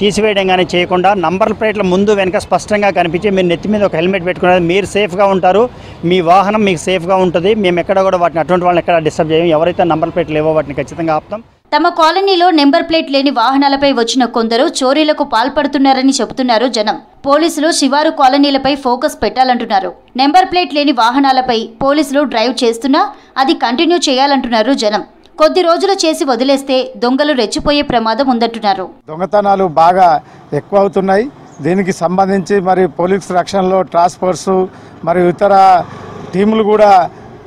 తీసివేయడం కానీ చేయకుండా నంబర్ ప్లేట్ల ముందు వెనక స్పష్టంగా కనిపించి మీరు నెత్తి మీద ఒక హెల్మెట్ పెట్టుకున్నది మీరు సేఫ్గా ఉంటారు. మీ వాహనం మీకు సేఫ్గా ఉంటుంది. మేము ఎక్కడ కూడా వాటిని అటువంటి వాళ్ళని ఎక్కడ డిస్టర్బ్ చేయం. ఎవరైతే నంబర్ ప్లేట్లు లేవో వాటిని ఖచ్చితంగా ఆపుతాం. తమ కాలనీలో నెంబర్ ప్లేట్ లేని వాహనాలపై వచ్చిన కొందరు చోరీలకు పాల్పడుతున్నారని చెబుతున్నారు జనం. పోలీసులు శివారు కాలనీలపై ఫోకస్ పెట్టాలంటున్నారు. నెంబర్ ప్లేట్ లేని వాహనాలపై పోలీసులు డ్రైవ్ చేస్తున్నా అది కంటిన్యూ చేయాలంటున్నారు జనం. కొద్ది రోజులు చేసి వదిలేస్తే దొంగలు రెచ్చిపోయే ప్రమాదం ఉందంటున్నారు. దొంగతనాలు బాగా ఎక్కువ అవుతున్నాయి. దీనికి సంబంధించి మరి పోలీస్ రక్షణలో టాస్క్ ఫోర్స్ మరియు ఇతర టీములు కూడా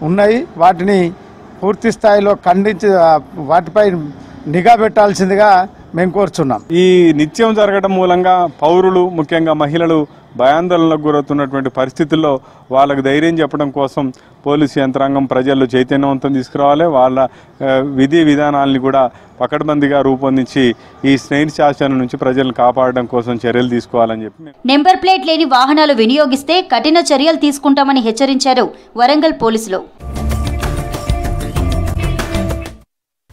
ఉన్నాయి. వాటిని పూర్తి స్థాయిలో ఖండించి వాటిపై నిఘా పెట్టాల్సిందిగా మేము కోరుచున్నాం. ఈ నిత్యం జరగడం మూలంగా పౌరులు, ముఖ్యంగా మహిళలు భయాందోళనకు గురవుతున్నటువంటి పరిస్థితుల్లో వాళ్ళకు ధైర్యం చెప్పడం కోసం పోలీసు యంత్రాంగం ప్రజల్లో చైతన్యవంతం తీసుకురావాలి. వాళ్ళ విధి విధానాలని కూడా పకడ్బందీగా రూపొందించి ఈ స్నేహ శాసనం నుంచి ప్రజలను కాపాడడం కోసం చర్యలు తీసుకోవాలని చెప్పి నెంబర్ ప్లేట్ లేని వాహనాలు వినియోగిస్తే కఠిన చర్యలు తీసుకుంటామని హెచ్చరించారు వరంగల్ పోలీసులు.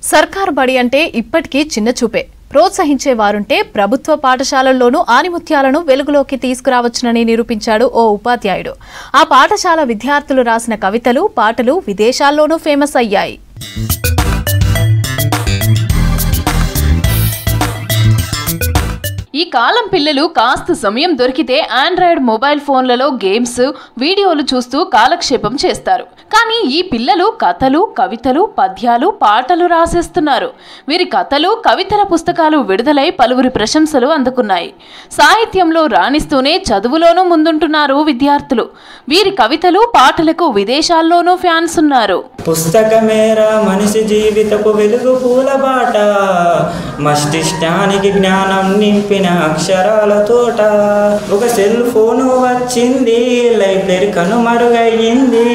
సర్కార్ బడి అంటే ఇప్పటికీ చిన్న చూపే. ప్రోత్సహించేవారుంటే ప్రభుత్వ పాఠశాలల్లోనూ ఆనిముత్యాలను వెలుగులోకి తీసుకురావచ్చునని నిరూపించాడు ఓ ఉపాధ్యాయుడు. ఆ పాఠశాల విద్యార్థులు రాసిన కవితలు, పాటలు విదేశాల్లోనూ ఫేమస్ అయ్యాయి. ఈ కాలం పిల్లలు కాస్త సమయం దొరికితే ఆండ్రాయిడ్ మొబైల్ ఫోన్లలో గేమ్స్, వీడియోలు చూస్తూ కాలక్షేపం చేస్తారు. కానీ ఈ పిల్లలు కథలు, కవితలు, పద్యాలు, పాటలు రాసేస్తున్నారు. వీరి కథలు, కవితల పుస్తకాలు విడుదలై పలువురి ప్రశంసలు అందుకున్నాయి. సాహిత్యంలో రాణిస్తూనే చదువులోనూ ముందుంటున్నారు విద్యార్థులు. వీరి కవితలు, పాటలకు విదేశాల్లోనూ ఫ్యాన్స్ ఉన్నారు. పుస్తకమేరా మనిషి జీవితపు వెలుగు పూల బాట, మస్తిష్కానికి జ్ఞానం నింపిన అక్షరాల తోట. ఒక సెల్ ఫోను వచ్చింది, లైబ్రరీ కనుమరుగయ్యింది,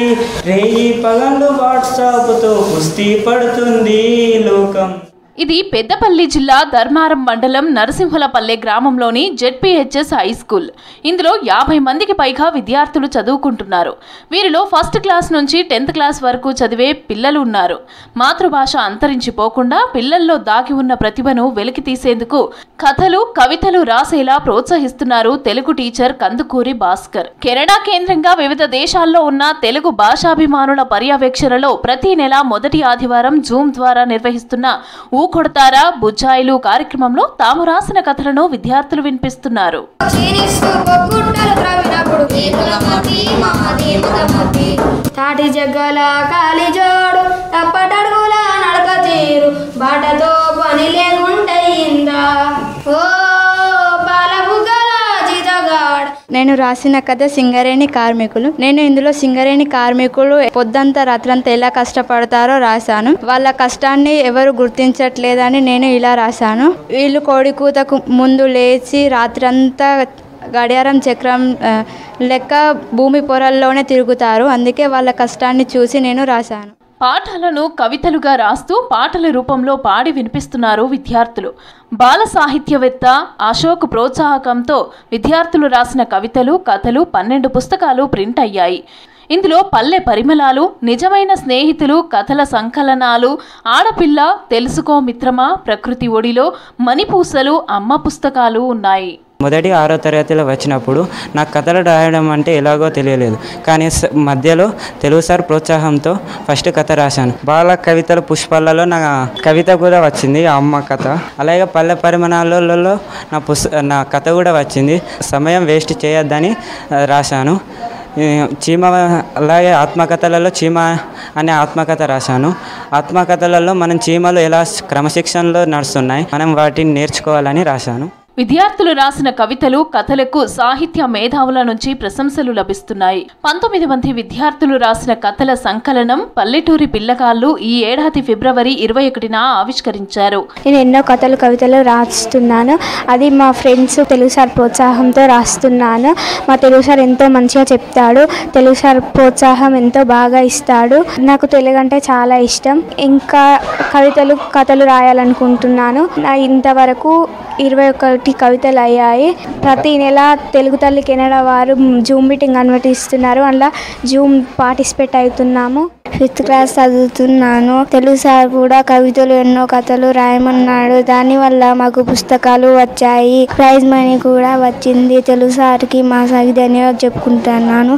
రేయి పగళ్ళు వాట్సాప్తో కుస్తీ పడుతుంది లోకం. ఇది పెద్దపల్లి జిల్లా ధర్మారం మండలం నరసింహులపల్లె గ్రామంలోని జెడ్పీహెచ్ఎస్ హై స్కూల్. ఇందులో 50 మందికి పైగా విద్యార్థులు చదువుకుంటున్నారు. వీరిలో ఫస్ట్ క్లాస్ నుంచి 10th క్లాస్ వరకు చదివే పిల్లలు ఉన్నారు. మాతృభాష అంతరించిపోకుండా పిల్లల్లో దాగి ఉన్న ప్రతిభను వెలికి తీసేందుకు కథలు, కవితలు రాసేలా ప్రోత్సహిస్తున్నారు తెలుగు టీచర్ కందుకూరి భాస్కర్. కెనడా కేంద్రంగా వివిధ దేశాల్లో ఉన్న తెలుగు భాషాభిమానుల పర్యవేక్షణలో ప్రతి నెల మొదటి ఆదివారం జూమ్ ద్వారా నిర్వహిస్తున్న కొడతారా బుజ్జాయిలు కార్యక్రమంలో తాము రాసిన కథలను విద్యార్థులు వినిపిస్తున్నారు. తాటి జగ్గల కాలి జోడు తప్పటడుగుల నడక తీరు బాటతో పని లేకుంటయిందా ఓ నేను రాసిన కథ సింగరేణి కార్మికులు. నేను ఇందులో సింగరేణి కార్మికులు పొద్దంతా రాత్రంతా ఎలా కష్టపడతారో రాశాను. వాళ్ళ కష్టాన్ని ఎవరు గుర్తించట్లేదని నేను ఇలా రాశాను. వీళ్ళు కోడి కూతకు ముందు లేచి రాత్రంతా గడియారం చక్రం లెక్క భూమి పొరల్లోనే తిరుగుతారు. అందుకే వాళ్ళ కష్టాన్ని చూసి నేను రాశాను. పాఠాలను కవితలుగా రాస్తూ పాటల రూపంలో పాడి వినిపిస్తున్నారు విద్యార్థులు. బాల సాహిత్యవేత్త అశోక్ ప్రోత్సాహకంతో విద్యార్థులు రాసిన కవితలు, కథలు 12 పుస్తకాలు ప్రింట్ అయ్యాయి. ఇందులో పల్లె పరిమళాలు, నిజమైన స్నేహితులు, కథల సంకలనాలు, ఆడపిల్ల, తెలుసుకో మిత్రమా, ప్రకృతి ఒడిలో, మణిపూసలు, అమ్మ పుస్తకాలు ఉన్నాయి. మొదటి 6వ తరగతిలో వచ్చినప్పుడు నాకు కథలు రాయడం అంటే ఎలాగో తెలియలేదు. కానీ మధ్యలో తెలుగు సార్ ప్రోత్సాహంతో ఫస్ట్ కథ రాశాను. బాల కవితల పుష్పాలలో నా కవిత కూడా వచ్చింది, అమ్మ కథ. అలాగే పల్లె పరిమాణాలలో నా కథ కూడా వచ్చింది. సమయం వేస్ట్ చేయొద్దని రాశాను. చీమ, అలాగే ఆత్మకథలలో చీమ అనే ఆత్మకథ రాశాను. ఆత్మకథలలో మనం చీమలు ఎలా క్రమశిక్షణలో నడుస్తున్నాయి, మనం వాటిని నేర్చుకోవాలని రాశాను. విద్యార్థులు రాసిన కవితలు, కథలకు సాహిత్య మేధావుల నుంచి ప్రశంసలు లభిస్తున్నాయి. 19 మంది విద్యార్థులు రాసిన కథల సంకలనం పల్లెటూరి పిల్లగాళ్ళు ఈ ఏడాది ఫిబ్రవరి 21న ఆవిష్కరించారు. నేను ఎన్నో కథలు, కవితలు రాస్తున్నాను. అది మా ఫ్రెండ్స్ తెలుగు సార్ ప్రోత్సాహంతో రాస్తున్నాను. మా తెలుగు సార్ ఎంతో మంచిగా చెప్తాడు. తెలుగు సార్ ప్రోత్సాహం ఎంతో బాగా ఇస్తాడు. నాకు తెలుగు అంటే చాలా ఇష్టం. ఇంకా కవితలు, కథలు రాయాలనుకుంటున్నాను. నా ఇంతవరకు 21 కవితలు అయ్యాయి. ప్రతి నెల తెలుగు తల్లి కెనడా వారు జూమ్ మీటింగ్ అనుమతిస్తున్నారు. అలా జూమ్ పార్టిసిపేట్ అవుతున్నాము. 5th క్లాస్ చదువుతున్నాను. తెలుగు సార్ కూడా కవితలు, ఎన్నో కథలు రాయమన్నాడు. దానివల్ల మాకు పుస్తకాలు వచ్చాయి. ప్రైజ్ మనీ కూడా వచ్చింది. తెలుగు సార్కి మా సార్కి ధన్యవాదాలు చెప్పుకుంటున్నాను.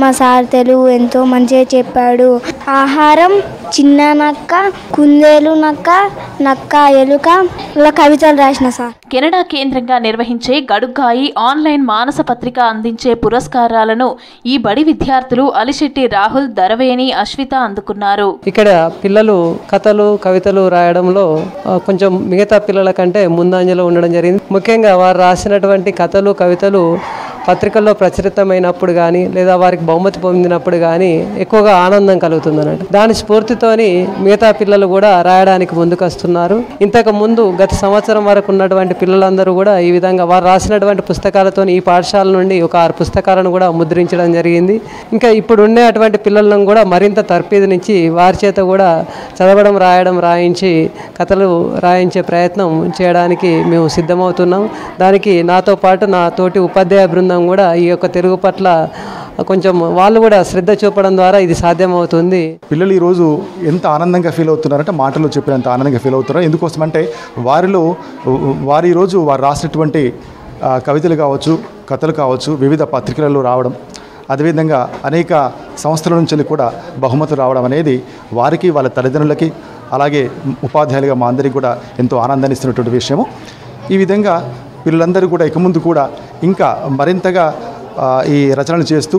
మా సార్ తెలుగు ఎంతో మంచిగా చెప్పాడు. ఆహారం, చిన్న నక్క, కుందేలు నక్క, నక్క ఎలుక, ఇలా కవితలు రాసిన సార్. కెనడా కేంద్రంగా నిర్వహించే గడుగ్గాయి ఆన్లైన్ మానస పత్రిక అందించే పురస్కారాలను ఈ బడి విద్యార్థులు అలిశెట్టి రాహుల్, దరవేణి, అశ్విత అందుకున్నారు. ఇక్కడ పిల్లలు కథలు, కవితలు రాయడంలో కొంచెం మిగతా పిల్లల కంటే ముందంజలో ఉండడం జరిగింది. ముఖ్యంగా వారు రాసినటువంటి కథలు, కవితలు పత్రికల్లో ప్రచురితమైనప్పుడు కానీ లేదా వారికి బహుమతి పొందినప్పుడు కానీ ఎక్కువగా ఆనందం కలుగుతుంది అన్నట్టు. దాని స్ఫూర్తితోని మిగతా పిల్లలు కూడా రాయడానికి ముందుకు వస్తున్నారు. ఇంతకు ముందు గత సంవత్సరం వరకు ఉన్నటువంటి పిల్లలందరూ కూడా ఈ విధంగా వారు రాసినటువంటి పుస్తకాలతో ఈ పాఠశాల నుండి ఒక 6 పుస్తకాలను కూడా ముద్రించడం జరిగింది. ఇంకా ఇప్పుడు ఉండేటువంటి పిల్లలను కూడా మరింత తర్ఫీదునిచ్చి వారి చేత కూడా చదవడం, రాయడం, రాయించి కథలు రాయించే ప్రయత్నం చేయడానికి మేము సిద్ధమవుతున్నాం. దానికి నాతో పాటు నా తోటి ఉపాధ్యాయ బృందం కూడా ఈ యొక్క తెలుగు పట్ల కొంచెం వాళ్ళు కూడా శ్రద్ధ చూపడం ద్వారా ఇది సాధ్యమవుతుంది. పిల్లలు ఈరోజు ఎంత ఆనందంగా ఫీల్ అవుతున్నారంటే మాటల్లో చెప్పినంత ఆనందంగా ఫీల్ అవుతున్నారు. ఎందుకోసమంటే వారు ఈరోజు వారు రాసినటువంటి కవితలు కావచ్చు, కథలు కావచ్చు, వివిధ పత్రికలలో రావడం, అదేవిధంగా అనేక సంస్థల నుంచి కూడా బహుమతులు రావడం అనేది వారికి, వాళ్ళ తల్లిదండ్రులకి, అలాగే ఉపాధ్యాయులుగా మా అందరికీ కూడా ఎంతో ఆనందాన్ని ఇస్తున్నటువంటి విషయము. ఈ విధంగా పిల్లలందరూ కూడా ఇక ముందు కూడా ఇంకా మరింతగా ఈ రచనలు చేస్తూ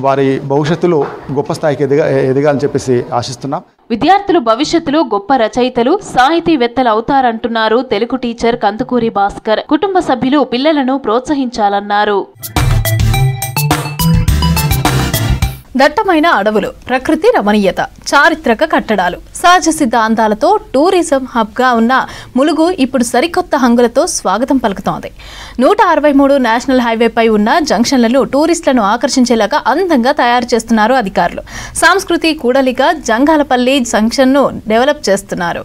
వారి భవిష్యత్తులో గొప్ప స్థాయికి ఎదగాలని చెప్పేసి ఆశిస్తున్నాం. విద్యార్థులు భవిష్యత్తులో గొప్ప రచయితలు, సాహితీవేత్తలు అవుతారంటున్నారు తెలుగు టీచర్ కందుకూరి భాస్కర్. కుటుంబ సభ్యులు పిల్లలను ప్రోత్సహించాలన్నారు. దట్టమైన అడవులు, ప్రకృతి రమణీయత, చారిత్రక కట్టడాలు, సహజ సిద్ధ అందాలతో టూరిజం హబ్గా ఉన్న ములుగు ఇప్పుడు సరికొత్త హంగులతో స్వాగతం పలుకుతోంది. 163 నేషనల్ హైవేపై ఉన్న జంక్షన్లను టూరిస్టులను ఆకర్షించేలాగా అందంగా తయారు చేస్తున్నారు అధికారులు. సంస్కృతి కూడలిగా జంగాలపల్లి జంక్షన్ను డెవలప్ చేస్తున్నారు.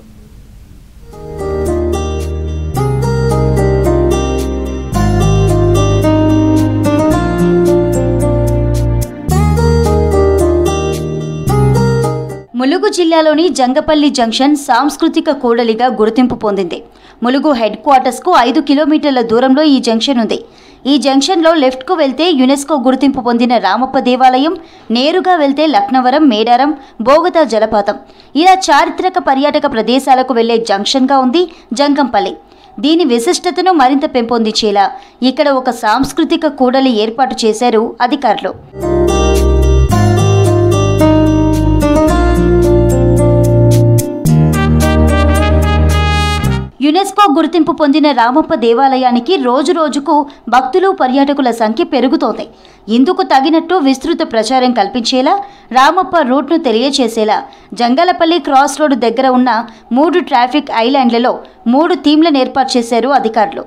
ములుగు జిల్లాలోని జంగపల్లి జంక్షన్ సాంస్కృతిక కూడలిగా గుర్తింపు పొందింది. ములుగు హెడ్ క్వార్టర్స్కు 5 కిలోమీటర్ల దూరంలో ఈ జంక్షన్ ఉంది. ఈ జంక్షన్లో లెఫ్ట్కు వెళ్తే యునెస్కో గుర్తింపు పొందిన రామప్ప దేవాలయం, నేరుగా వెళ్తే లక్నవరం, మేడారం, బోగతా జలపాతం, ఇలా చారిత్రక పర్యాటక ప్రదేశాలకు వెళ్లే జంక్షన్గా ఉంది జంగంపల్లి. దీని విశిష్టతను మరింత పెంపొందించేలా ఇక్కడ ఒక సాంస్కృతిక కూడలి ఏర్పాటు చేశారు అధికారులు. యునెస్కో గుర్తింపు పొందిన రామప్ప దేవాలయానికి రోజురోజుకు భక్తులు, పర్యాటకుల సంఖ్య పెరుగుతోంది. ఇందుకు తగినట్టు విస్తృత ప్రచారం కల్పించేలా, రామప్ప రూట్ను తెలియచేసేలా జంగాలపల్లి క్రాస్ రోడ్డు దగ్గర ఉన్న 3 ట్రాఫిక్ ఐలాండ్లలో 3 థీమ్లను ఏర్పాటు చేశారు అధికారులు.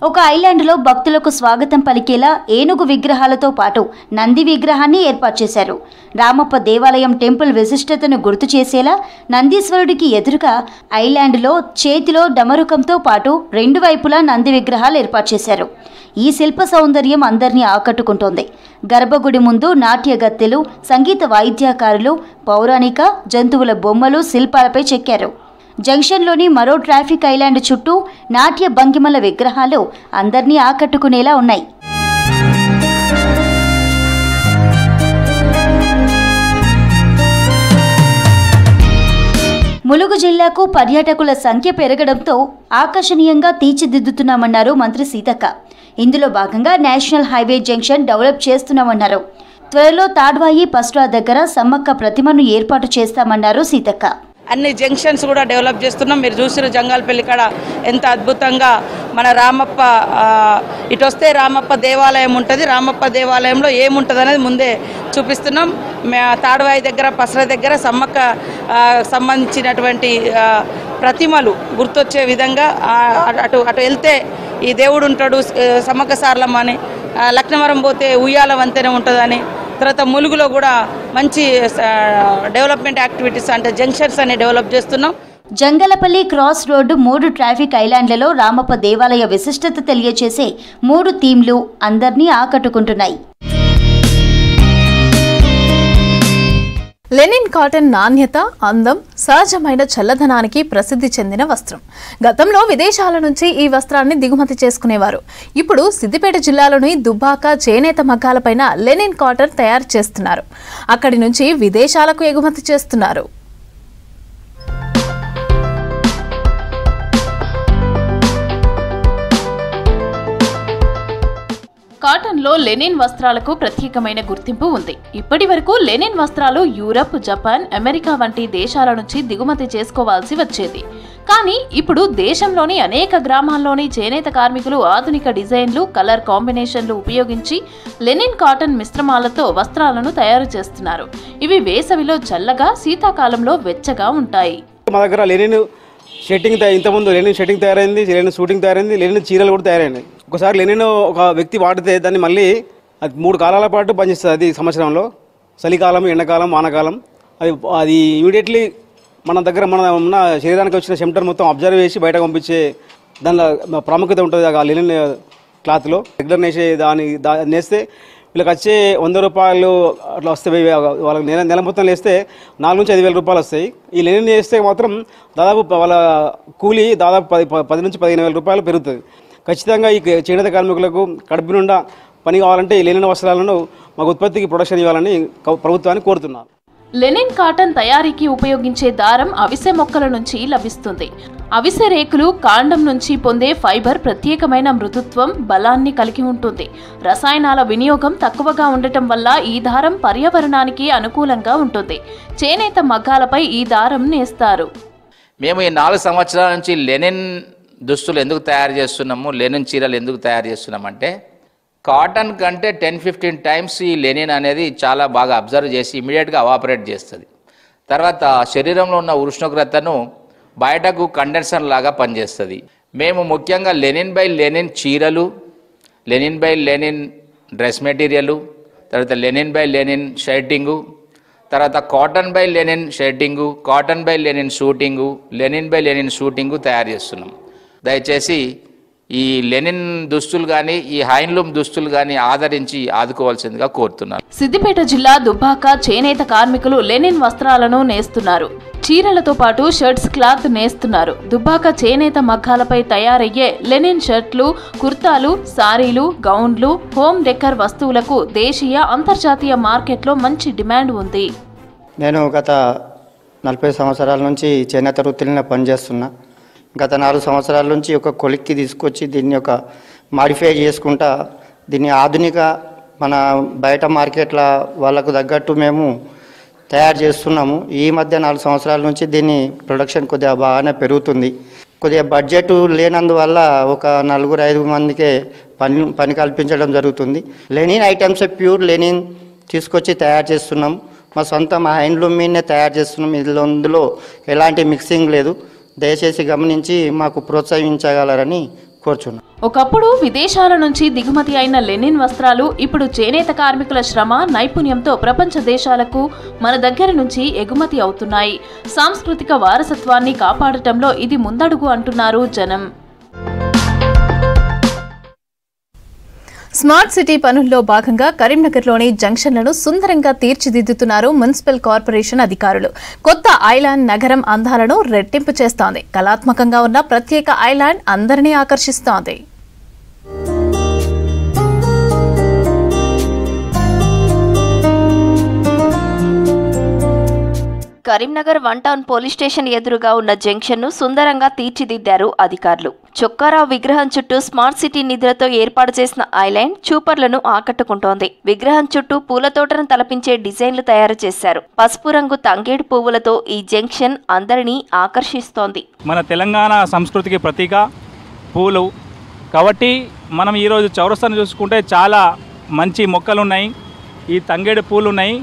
ఒక ఐలాండ్లో భక్తులకు స్వాగతం పలికేలా ఏనుగు విగ్రహాలతో పాటు నంది విగ్రహాన్ని ఏర్పాటు చేశారు. రామప్ప దేవాలయం టెంపుల్ విశిష్టతను గుర్తు చేసేలా నందీశ్వరుడికి ఎదురుగా ఐలాండ్లో చేతిలో డమరుకంతో పాటు 2 వైపులా నంది విగ్రహాలు ఏర్పాటు చేశారు. ఈ శిల్ప సౌందర్యం అందరినీ ఆకట్టుకుంటోంది. గర్భగుడి ముందు నాట్య గత్తెలు, సంగీత వాయిద్యకారులు, పౌరాణిక జంతువుల బొమ్మలు శిల్పాలపై చెక్కారు. జంక్షన్లోని మరో ట్రాఫిక్ ఐలాండ్ చుట్టూ నాట్య భంగిమల విగ్రహాలు అందరినీ ఆకట్టుకునేలా ఉన్నాయి. ములుగు జిల్లాకు పర్యాటకుల సంఖ్య పెరగడంతో ఆకర్షణీయంగా తీర్చిదిద్దుతున్నామన్నారు మంత్రి సీతక్క. ఇందులో భాగంగా నేషనల్ హైవే జంక్షన్ డెవలప్ చేస్తున్నామన్నారు. త్వరలో తాడ్వాయి బస్టాప్ దగ్గర సమ్మక్క ప్రతిమను ఏర్పాటు చేస్తామన్నారు సీతక్క. అన్ని జంక్షన్స్ కూడా డెవలప్ చేస్తున్నాం. మీరు చూసిన జంగాలపల్లి కాడ ఎంత అద్భుతంగా మన రామప్ప ఇటు వస్తే రామప్ప దేవాలయం ఉంటుంది. రామప్ప దేవాలయంలో ఏముంటుంది అనేది ముందే చూపిస్తున్నాం. తాడ్వాయి దగ్గర పసర దగ్గర సమ్మక్క సంబంధించినటువంటి ప్రతిమలు గుర్తొచ్చే విధంగా అటు వెళ్తే ఈ దేవుడు ఉంటాడు సమ్మక్క సారలమ్మ అని, లక్నవరం పోతే ఉయ్యాల వంతెన ఉంటుందని, తర్వాత ములుగులో కూడా మంచి డెవలప్మెంట్ యాక్టివిటీస్ అంటే జంక్షన్స్ అని డెవలప్ చేస్తున్నాం. జంగలపల్లి క్రాస్ రోడ్డు 3 ట్రాఫిక్ ఐలాండ్లలో రామప్ప దేవాలయ విశిష్టత తెలియచేసే 3 థీమ్లు అందరినీ ఆకట్టుకుంటున్నాయి. లెనిన్ కాటన్ నాణ్యత, అందం, సహజమైన చల్లదనానికి ప్రసిద్ధి చెందిన వస్త్రం. గతంలో విదేశాల నుంచి ఈ వస్త్రాన్ని దిగుమతి చేసుకునేవారు. ఇప్పుడు సిద్దిపేట జిల్లాలోని దుబ్బాక చేనేత మగ్గాలపైన లెనిన్ కాటన్ తయారు చేస్తున్నారు. అక్కడి నుంచి విదేశాలకు ఎగుమతి చేస్తున్నారు. కాటన్లో లెనిన్ వస్త్రాలకు ప్రత్యేకమైన గుర్తింపు ఉంది. ఇప్పటి వరకు లెనిన్ వస్త్రాలు యూరప్, జపాన్, అమెరికా వంటి దేశాల నుంచి దిగుమతి చేసుకోవాల్సి వచ్చేది. కానీ ఇప్పుడు దేశంలోని అనేక గ్రామాల్లోని చేనేత కార్మికులు ఆధునిక డిజైన్లు, కలర్ కాంబినేషన్లు ఉపయోగించి లెనిన్ కాటన్ మిశ్రమాలతో వస్త్రాలను తయారు చేస్తున్నారు. ఇవి వేసవిలో చల్లగా, శీతాకాలంలో వెచ్చగా ఉంటాయి. మా దగ్గర లెనిన్ షర్టింగ్ ఇంతకుముందు లెనిన్ షర్టింగ్ తయారైంది, లెనిన్ షూటింగ్ తయారైంది, లెనిన్ చీరలు కూడా తయారైనాయి. ఒకసారి లెనిన్ ఒక వ్యక్తి వాడితే దాన్ని మళ్ళీ అది 3 కాలాల పాటు పనిచేస్తుంది. అది సంవత్సరంలో చలికాలం, ఎండాకాలం, వానాకాలం. అది ఇమీడియట్లీ మన దగ్గర ఉన్న శరీరానికి వచ్చిన చెమటను మొత్తం అబ్జర్వ్ చేసి బయట పంపించే దానిలో ప్రాముఖ్యత ఉంటుంది ఆ లెనిన్ క్లాత్లో. రెగ్యులర్ నేస్తే వీళ్ళకి వచ్చే 100 రూపాయలు అట్లా వస్తాయి. వాళ్ళకి నెల మొత్తం వేస్తే 4 నుంచి 5 వేల రూపాయలు వస్తాయి. ఈ లెనిన్ వేస్తే మాత్రం దాదాపు వాళ్ళ కూలీ దాదాపు 10 నుంచి 15 వేల రూపాయలు పెరుగుతుంది. ఖచ్చితంగా ఈ చేనేత కార్మికులకు కడుపు నిండా పని కావాలంటే ఈ లెనిన్ వస్త్రాలను మాకు ఉత్పత్తికి ప్రొడక్షన్ ఇవ్వాలని ప్రభుత్వాన్ని కోరుతున్నాను. లెనిన్ కాటన్ తయారీకి ఉపయోగించే దారం అవిసె మొక్కల నుంచి లభిస్తుంది. అవిసె రేకులు, కాండం నుంచి పొందే ఫైబర్ ప్రత్యేకమైన మృదుత్వం, బలాన్ని కలిగి ఉంటుంది. రసాయనాల వినియోగం తక్కువగా ఉండటం వల్ల ఈ దారం పర్యావరణానికి అనుకూలంగా ఉంటుంది. చేనేత మగ్గాలపై ఈ దారం నేస్తారు. మేము ఈ 4 సంవత్సరాల నుంచి లెనిన్ దుస్తులు ఎందుకు తయారు చేస్తున్నాము, లెనిన్ చీరలు ఎందుకు తయారు చేస్తున్నామంటే కాటన్ కంటే 10-15 టైమ్స్ ఈ లెనిన్ అనేది చాలా బాగా అబ్జర్వ్ చేసి ఇమీడియట్గా అవాపరేట్ చేస్తుంది. తర్వాత శరీరంలో ఉన్న ఉష్ణోగ్రతను బయటకు కండెన్సర్ లాగా పనిచేస్తుంది. మేము ముఖ్యంగా లెనిన్ బై లెనిన్ చీరలు, linen by linen dress material, తర్వాత లెనిన్ బై లెనిన్ షర్టింగు, తర్వాత cotton by linen shirting, cotton by linen suiting, linen by linen suiting తయారు చేస్తున్నాం. దయచేసి ఈ లెనిన్ దుస్తులు కానీ, ఈ హ్యాండ్లూమ్ దుస్తులు కానీ ఆదరించి ఆదుకోవాల్సిందిగా కోరుతున్నాను. సిద్దిపేట జిల్లా దుబ్బాక చేనేత కార్మికులు లెనిన్ వస్త్రాలను నేస్తున్నారు. చీరలతో పాటు షర్ట్స్ క్లాత్ నేస్తున్నారు. దుబ్బాక చేనేత మగ్గాలపై తయారయ్యే లెనిన్ షర్ట్లు, కుర్తాలు, సారీలు, గౌన్లు, హోమ్ డెకర్ వస్తువులకు దేశీయ, అంతర్జాతీయ మార్కెట్లో మంచి డిమాండ్ ఉంది. నేను గత 40 సంవత్సరాల నుంచి చేనేత వృత్తిలో పనిచేస్తున్నా. గత 4 సంవత్సరాల నుంచి ఒక కొలిక్కి తీసుకొచ్చి దీన్ని ఒక మాడిఫై చేసుకుంటా దీన్ని ఆధునిక మన బయట మార్కెట్ల వాళ్ళకు తగ్గట్టు మేము తయారు చేస్తున్నాము. ఈ మధ్య 4 సంవత్సరాల నుంచి దీన్ని ప్రొడక్షన్ కొద్దిగా బాగానే పెరుగుతుంది. కొద్దిగా బడ్జెట్ లేనందువల్ల ఒక 4-5 మందికే పని కల్పించడం జరుగుతుంది. లెనిన్ ఐటమ్స్ ప్యూర్ లెనిన్ తీసుకొచ్చి తయారు చేస్తున్నాం. మా హ్యాండ్లూమ్ మీదనే తయారు చేస్తున్నాం. ఇందులో ఎలాంటి మిక్సింగ్ లేదు. దయచేసి గమనించి మాకు ప్రోత్సహించగలరని కోరుచున్నాం. ఒకప్పుడు విదేశాల నుంచి దిగుమతి అయిన లెనిన్ వస్త్రాలు ఇప్పుడు చేనేత కార్మికుల శ్రమ, నైపుణ్యంతో ప్రపంచ దేశాలకు మన దగ్గర నుంచి ఎగుమతి అవుతున్నాయి. సాంస్కృతిక వారసత్వాన్ని కాపాడటంలో ఇది ముందడుగు అంటున్నారు జనం. స్మార్ట్ సిటీ పనుల్లో భాగంగా కరీంనగర్లోని జంక్షన్లను సుందరంగా తీర్చిదిద్దుతున్నారు మున్సిపల్ కార్పొరేషన్ అధికారులు. కొత్త ఐలాండ్ నగరం అందాలను రెట్టింపు చేస్తోంది. కళాత్మకంగా ఉన్న ప్రత్యేక ఐలాండ్ అందరినీ ఆకర్షిస్తోంది. కరీంనగర్ 1 టౌన్ పోలీస్ స్టేషన్ ఎదురుగా ఉన్న జంక్షన్ను సుందరంగా తీర్చిదిద్దారు అధికారులు. చొక్కారావు విగ్రహం చుట్టూ స్మార్ట్ సిటీ నిధులతో ఏర్పాటు చేసిన ఐలాండ్ చూపర్లను ఆకట్టుకుంటోంది. విగ్రహం చుట్టూ పూల తోటను తలపించే డిజైన్లు తయారు చేశారు. పసుపు రంగు తంగేడు పువ్వులతో ఈ జంక్షన్ అందరినీ ఆకర్షిస్తోంది. మన తెలంగాణ సంస్కృతికి ప్రతీక పూలు కాబట్టి మనం ఈరోజు చౌరస్తాను చూసుకుంటే చాలా మంచి మొక్కలున్నాయి, ఈ తంగేడు పూలు ఉన్నాయి,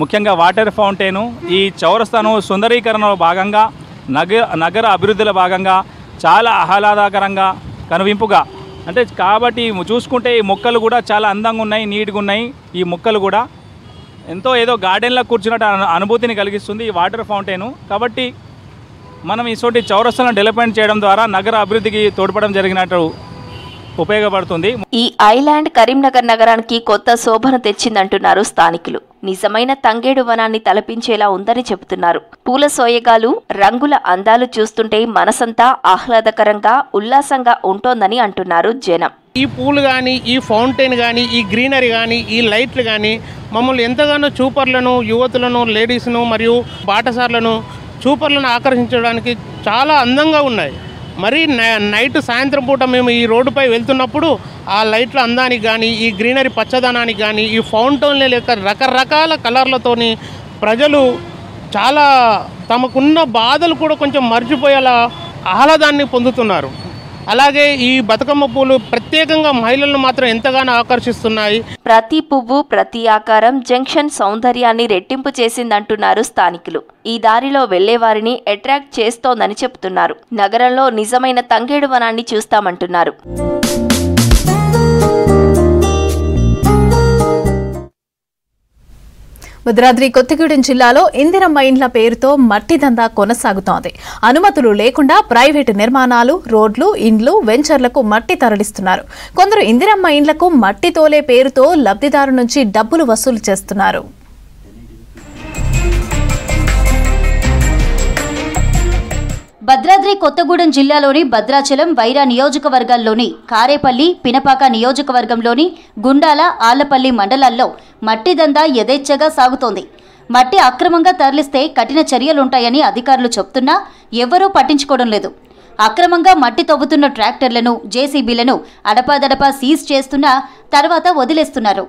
ముఖ్యంగా వాటర్ ఫౌంటైను. ఈ చౌరస్తాను సుందరీకరణలో భాగంగా నగర అభివృద్ధిలో భాగంగా చాలా ఆహ్లాదకరంగా కనువింపుగా అంటే కాబట్టి చూసుకుంటే ఈ మొక్కలు కూడా చాలా అందంగా ఉన్నాయి, నీట్గా ఉన్నాయి. ఈ మొక్కలు కూడా ఎంతో ఏదో గార్డెన్లో కూర్చున్నట్టు అనుభూతిని కలిగిస్తుంది ఈ వాటర్ ఫౌంటైను. కాబట్టి మనం ఇటువంటి చౌరస్తాలను డెవలప్మెంట్ చేయడం ద్వారా నగర అభివృద్ధికి తోడ్పడడం జరిగినట్టు ఉపయోగపడుతుంది. ఈ ఐలాండ్ కరీంనగర్ నగరానికి కొత్త శోభను తెచ్చిందంటున్నారు స్థానికులు. నిజమైన తంగేడు వనాన్ని తలపించేలా ఉందని చెబుతున్నారు. పూల సోయగాలు, రంగుల అందాలు చూస్తుంటే మనసంతా ఆహ్లాదకరంగా ఉల్లాసంగా ఉంటోందని అంటున్నారు జనం. ఈ పూలు కానీ, ఈ ఫౌంటైన్ కానీ, ఈ గ్రీనరీ కానీ, ఈ లైట్లు కానీ మమ్మల్ని ఎంతగానో చూపర్లను, యువతులను, లేడీస్ను మరియు బాటసార్లను చూపర్లను ఆకర్షించడానికి చాలా అందంగా ఉన్నాయి. మరి నైట్ సాయంత్రం పూట మేము ఈ రోడ్డుపై వెళ్తున్నప్పుడు ఆ లైట్ల అందానికి కానీ, ఈ గ్రీనరీ పచ్చదనానికి కానీ, ఈ ఫౌంటైన్ల యొక్క రకరకాల కలర్లతోని ప్రజలు చాలా తమకున్న బాధలు కూడా కొంచెం మర్చిపోయేలా ఆహ్లాదాన్ని పొందుతున్నారు. అలాగే ఈ బతుకమ్మ పూలు ప్రత్యేకంగా మహిళలను మాత్రం ఎంతగానో ఆకర్షిస్తున్నాయి. ప్రతి పువ్వు, ప్రతి ఆకారం జంక్షన్ సౌందర్యాన్ని రెట్టింపు చేసిందంటున్నారు స్థానికులు. ఈ దారిలో వెళ్లేవారిని అట్రాక్ట్ చేస్తోందని చెబుతున్నారు. నగరంలో నిజమైన తంగేడు వనాన్ని చూస్తామంటున్నారు. భద్రాద్రి కొత్తగూడెం జిల్లాలో ఇందిరమ్మ ఇండ్ల పేరుతో మట్టి దందా కొనసాగుతోంది. అనుమతులు లేకుండా ప్రైవేటు నిర్మాణాలు, రోడ్లు, ఇండ్లు, వెంచర్లకు మట్టి తరలిస్తున్నారు. కొందరు ఇందిరమ్మ ఇండ్లకు మట్టి తోలే పేరుతో లబ్ధిదారు నుంచి డబ్బులు వసూలు చేస్తున్నారు. భద్రాద్రి కొత్తగూడెం జిల్లాలోని భద్రాచలం, వైరా నియోజకవర్గాల్లోని కారేపల్లి, పినపాక నియోజకవర్గంలోని గుండాల, ఆళ్లపల్లి మండలాల్లో మట్టి దందా యథేచ్ఛగా సాగుతోంది. మట్టి అక్రమంగా తరలిస్తే కఠిన చర్యలుంటాయని అధికారులు చెప్తున్నా ఎవ్వరూ పట్టించుకోవడం లేదు. అక్రమంగా మట్టి తవ్వుతున్న ట్రాక్టర్లను, జేసీబీలను అడపాదడపా సీజ్ చేస్తున్నా తర్వాత వదిలేస్తున్నారు.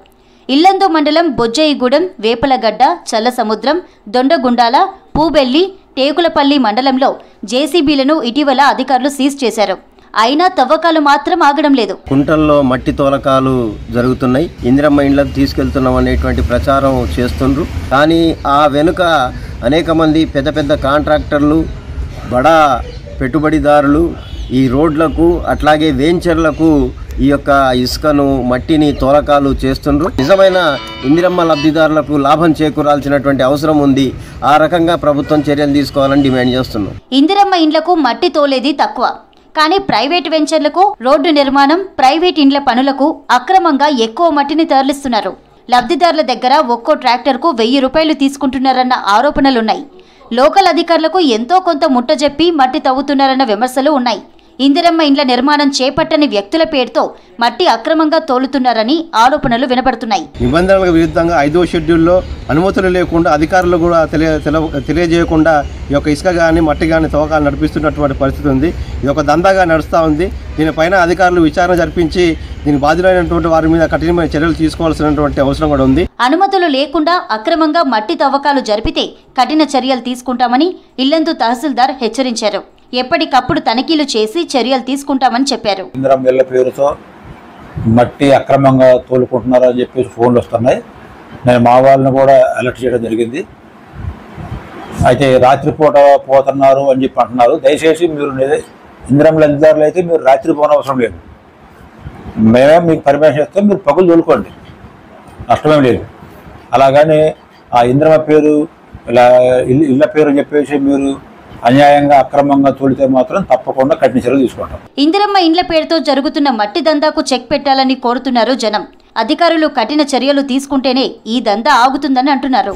ఇల్లందు మండలం బొజ్జయ్యగూడెం, వేపలగడ్డ, చల్లసముద్రం, దొండగుండాల, పూబెల్లి, టేకులపల్లి మండలంలో జేసీబీలను ఇటీవల అధికారులు సీజ్ చేశారు. అయినా తవ్వకాలు మాత్రం ఆగడం లేదు. కుంటల్లో మట్టి తోలకాలు జరుగుతున్నాయి, ఇందిరమ్మ ఇండ్లకు తీసుకెళ్తున్నాం అనేటువంటి ప్రచారం చేస్తుండ్రు. కానీ ఆ వెనుక అనేక మంది పెద్ద పెద్ద కాంట్రాక్టర్లు, బడా పెట్టుబడిదారులు ఈ రోడ్లకు అట్లాగే వెంచర్లకు ఈ యొక్క ఇసుకను, మట్టిని తోలకాలు చేస్తుండ్రు. నిజమైన ఇందిరమ్మ లబ్ధిదారులకు లాభం చేకూరాల్సినటువంటి అవసరం ఉంది. ఆ రకంగా ప్రభుత్వం చర్యలు తీసుకోవాలని డిమాండ్ చేస్తున్నాం. ఇందిరమ్మ ఇండ్లకు మట్టి తోలేది తక్కువ, కానీ ప్రైవేట్ వెంచర్లకు, రోడ్డు నిర్మాణం, ప్రైవేట్ ఇండ్ల పనులకు అక్రమంగా ఎక్కువ మట్టిని తరలిస్తున్నారు. లబ్ధిదారుల దగ్గర ఒక్కో ట్రాక్టర్కు 1000 రూపాయలు తీసుకుంటున్నారన్న ఆరోపణలున్నాయి. లోకల్ అధికారులకు ఎంతో కొంత ముట్టజెప్పి మట్టి తవ్వుతున్నారన్న విమర్శలు ఉన్నాయి. ఇందిరమ్మ ఇండ్ల నిర్మాణం చేపట్టని వ్యక్తుల పేరుతో మట్టి అక్రమంగా తోలుతున్నారని ఆరోపణలు వినపడుతున్నాయి. నిబంధనలకు విరుద్ధంగా 5వ షెడ్యూల్లో అనుమతులు లేకుండా అధికారులు కూడా తెలియజేయకుండా ఈ యొక్క ఇసుక కానీ, మట్టి కానీ తవ్వకాలు నడిపిస్తున్నటువంటి పరిస్థితి ఉంది. ఇది ఒక దందాగా నడుస్తూ ఉంది. దీనిపైన అధికారులు విచారణ జరిపించి దీనికి బాధ్యులైనటువంటి వారి మీద కఠినమైన చర్యలు తీసుకోవాల్సినటువంటి అవసరం కూడా ఉంది. అనుమతులు లేకుండా అక్రమంగా మట్టి తవ్వకాలు జరిపితే కఠిన చర్యలు తీసుకుంటామని ఇల్లందు తహసీల్దార్ హెచ్చరించారు. ఎప్పటికప్పుడు తనిఖీలు చేసి చర్యలు తీసుకుంటామని చెప్పారు. ఇందిరమ్మ ఇళ్ల పేరుతో మట్టి అక్రమంగా తోలుకుంటున్నారని చెప్పేసి ఫోన్లు వస్తున్నాయి. నేను మా వాళ్ళని కూడా అలర్ట్ చేయడం జరిగింది. అయితే రాత్రిపూట పోతున్నారు అని చెప్పి అంటున్నారు. దయచేసి మీరు ఇందిరమ్మ లబ్ధిదారులు అయితే మీరు రాత్రి పోనవసరం లేదు. మేమే మీకు పర్మిషన్ ఇస్తాం, మీరు పగులు తోలుకోండి, నష్టమేం లేదు. అలాగని ఆ ఇందిరమ్మ పేరు ఇలా ఇళ్ళ పేరు చెప్పేసి మీరు అన్యాయంగా అక్రమంగా తోలితే మాత్రం తప్పకుండా కఠిన చర్యలు తీసుకుంటాం. ఇందిరమ్మ ఇండ్ల పేరుతో జరుగుతున్న మట్టి దందాకు చెక్ పెట్టాలని కోరుతున్నారు జనం. అధికారులు కఠిన చర్యలు తీసుకుంటేనే ఈ దందా ఆగుతుందని అంటున్నారు.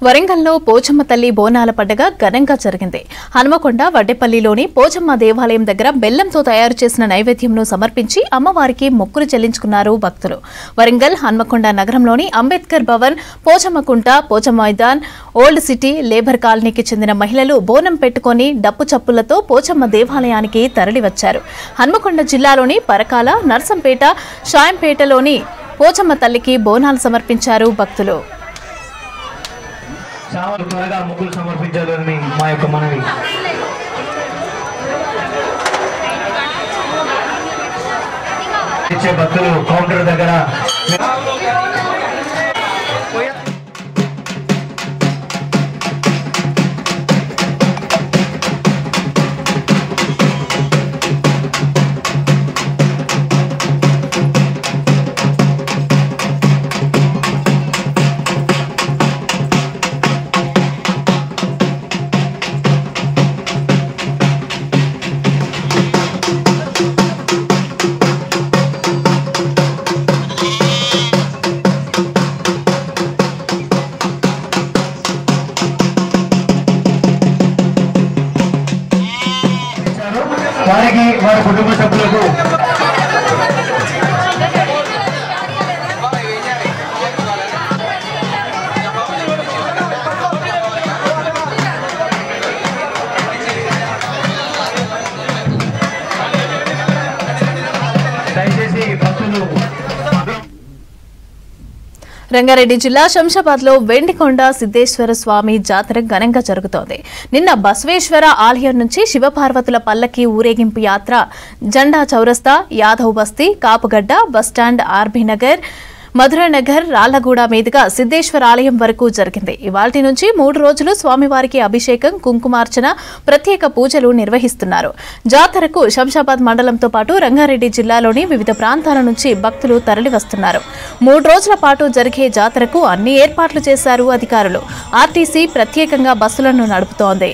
వరంగల్లో పోచమ్మ తల్లి బోనాల పండుగ ఘనంగా జరిగింది. హనుమకొండ వడ్డేపల్లిలోని పోచమ్మ దేవాలయం దగ్గర బెల్లంతో తయారు చేసిన నైవేద్యంను సమర్పించి అమ్మవారికి మొక్కులు చెల్లించుకున్నారు భక్తులు. వరంగల్ హన్మకొండ నగరంలోని Ambedkar Bhavan, Pochammakunta, Pochamma Maidan, old city, labour కాలనీకి చెందిన మహిళలు బోనం పెట్టుకుని డప్పు చప్పులతో పోచమ్మ దేవాలయానికి తరలివచ్చారు. హన్మకొండ జిల్లాలోని పరకాల, నర్సంపేట, షాయంపేటలోని పోచమ్మ తల్లికి బోనాలు సమర్పించారు భక్తులు. త్వరగా ముగ్గులు సమర్పించాలని మా యొక్క మనవి. ఇచ్చే భక్తులు కౌంటర్ దగ్గర వారికి వారి కుటుంబ సభ్యులకు దయచేసి భక్తులు. రంగారెడ్డి జిల్లా శంషాబాద్ లో వెండికొండ సిద్ధేశ్వర స్వామి జాతర ఘనంగా జరుగుతోంది. నిన్న బసవేశ్వర ఆలయం నుంచి శివపార్వతుల పల్లకి ఊరేగింపు యాత్ర జెండా చౌరస్తా, యాదవ్ బస్తీ, కాపుగడ్డ, బస్టాండ్, ఆర్బీ నగర్, మధురనగర్, రాళ్లగూడ మీదుగా సిద్ధేశ్వర ఆలయం వరకు జరిగింది. ఇవాల్టి నుంచి 3 రోజులు స్వామివారికి అభిషేకం, కుంకుమార్చన, ప్రత్యేక పూజలు నిర్వహిస్తున్నారు. జాతరకు శంషాబాద్ మండలంతో పాటు రంగారెడ్డి జిల్లాలోని వివిధ ప్రాంతాల నుంచి భక్తులు తరలివస్తున్నారు. 3 రోజుల పాటు జరిగే జాతరకు అన్ని ఏర్పాట్లు చేశారు అధికారులు. ఆర్టీసీ ప్రత్యేకంగా బస్సులను నడుపుతోంది.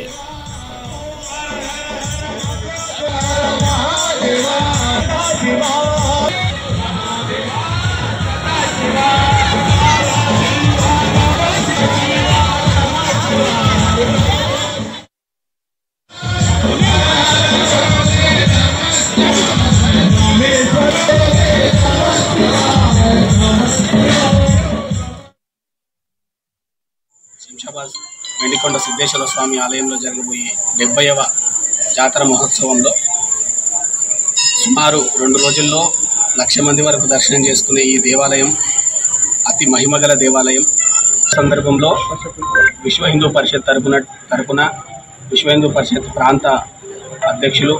శంషాబాద్ వెండికొండ సిద్ధేశ్వర స్వామి ఆలయంలో జరగబోయే 70వ జాతర మహోత్సవంలో సుమారు 2 రోజుల్లో 1,00,000 మంది వరకు దర్శనం చేసుకునే ఈ దేవాలయం అతి మహిమగల దేవాలయం. సందర్భంలో విశ్వ హిందూ పరిషత్ తరపున విశ్వ హిందూ పరిషత్ ప్రాంత అధ్యక్షులు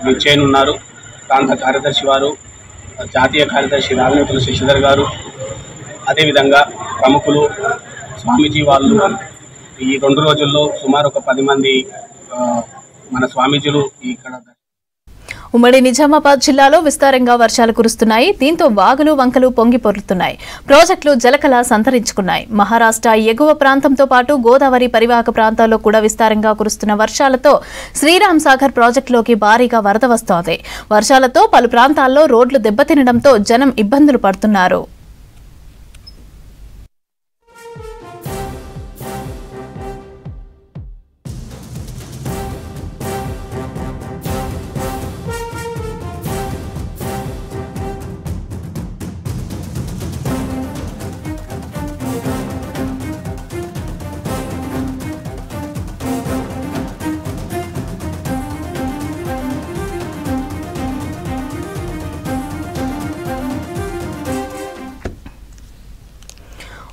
విచ్చేయనున్నారు. ప్రాంత కార్యదర్శి వారు, జాతీయ కార్యదర్శి రాజనేతుల శశిధర్ గారు, అదేవిధంగా ప్రముఖులు, స్వామీజీ వాళ్ళు ఈ 2 రోజుల్లో సుమారు ఒక 10 మంది మన స్వామీజీలు ఇక్కడ. ఉమ్మడి నిజామాబాద్ జిల్లాలో విస్తారంగా వర్షాలు కురుస్తున్నాయి. దీంతో వాగులు, వంకలు పొంగి పొర్లుతున్నాయి. ప్రాజెక్టులు జలకళ సంతరించుకున్నాయి. మహారాష్ట్ర ఎగువ ప్రాంతంతో పాటు గోదావరి పరివాహక ప్రాంతాల్లో కూడా విస్తారంగా కురుస్తున్న వర్షాలతో శ్రీరామ్ సాగర్ ప్రాజెక్టులోకి భారీగా వరద వస్తోంది. వర్షాలతో పలు ప్రాంతాల్లో రోడ్లు దెబ్బతినడంతో జనం ఇబ్బందులు పడుతున్నారు.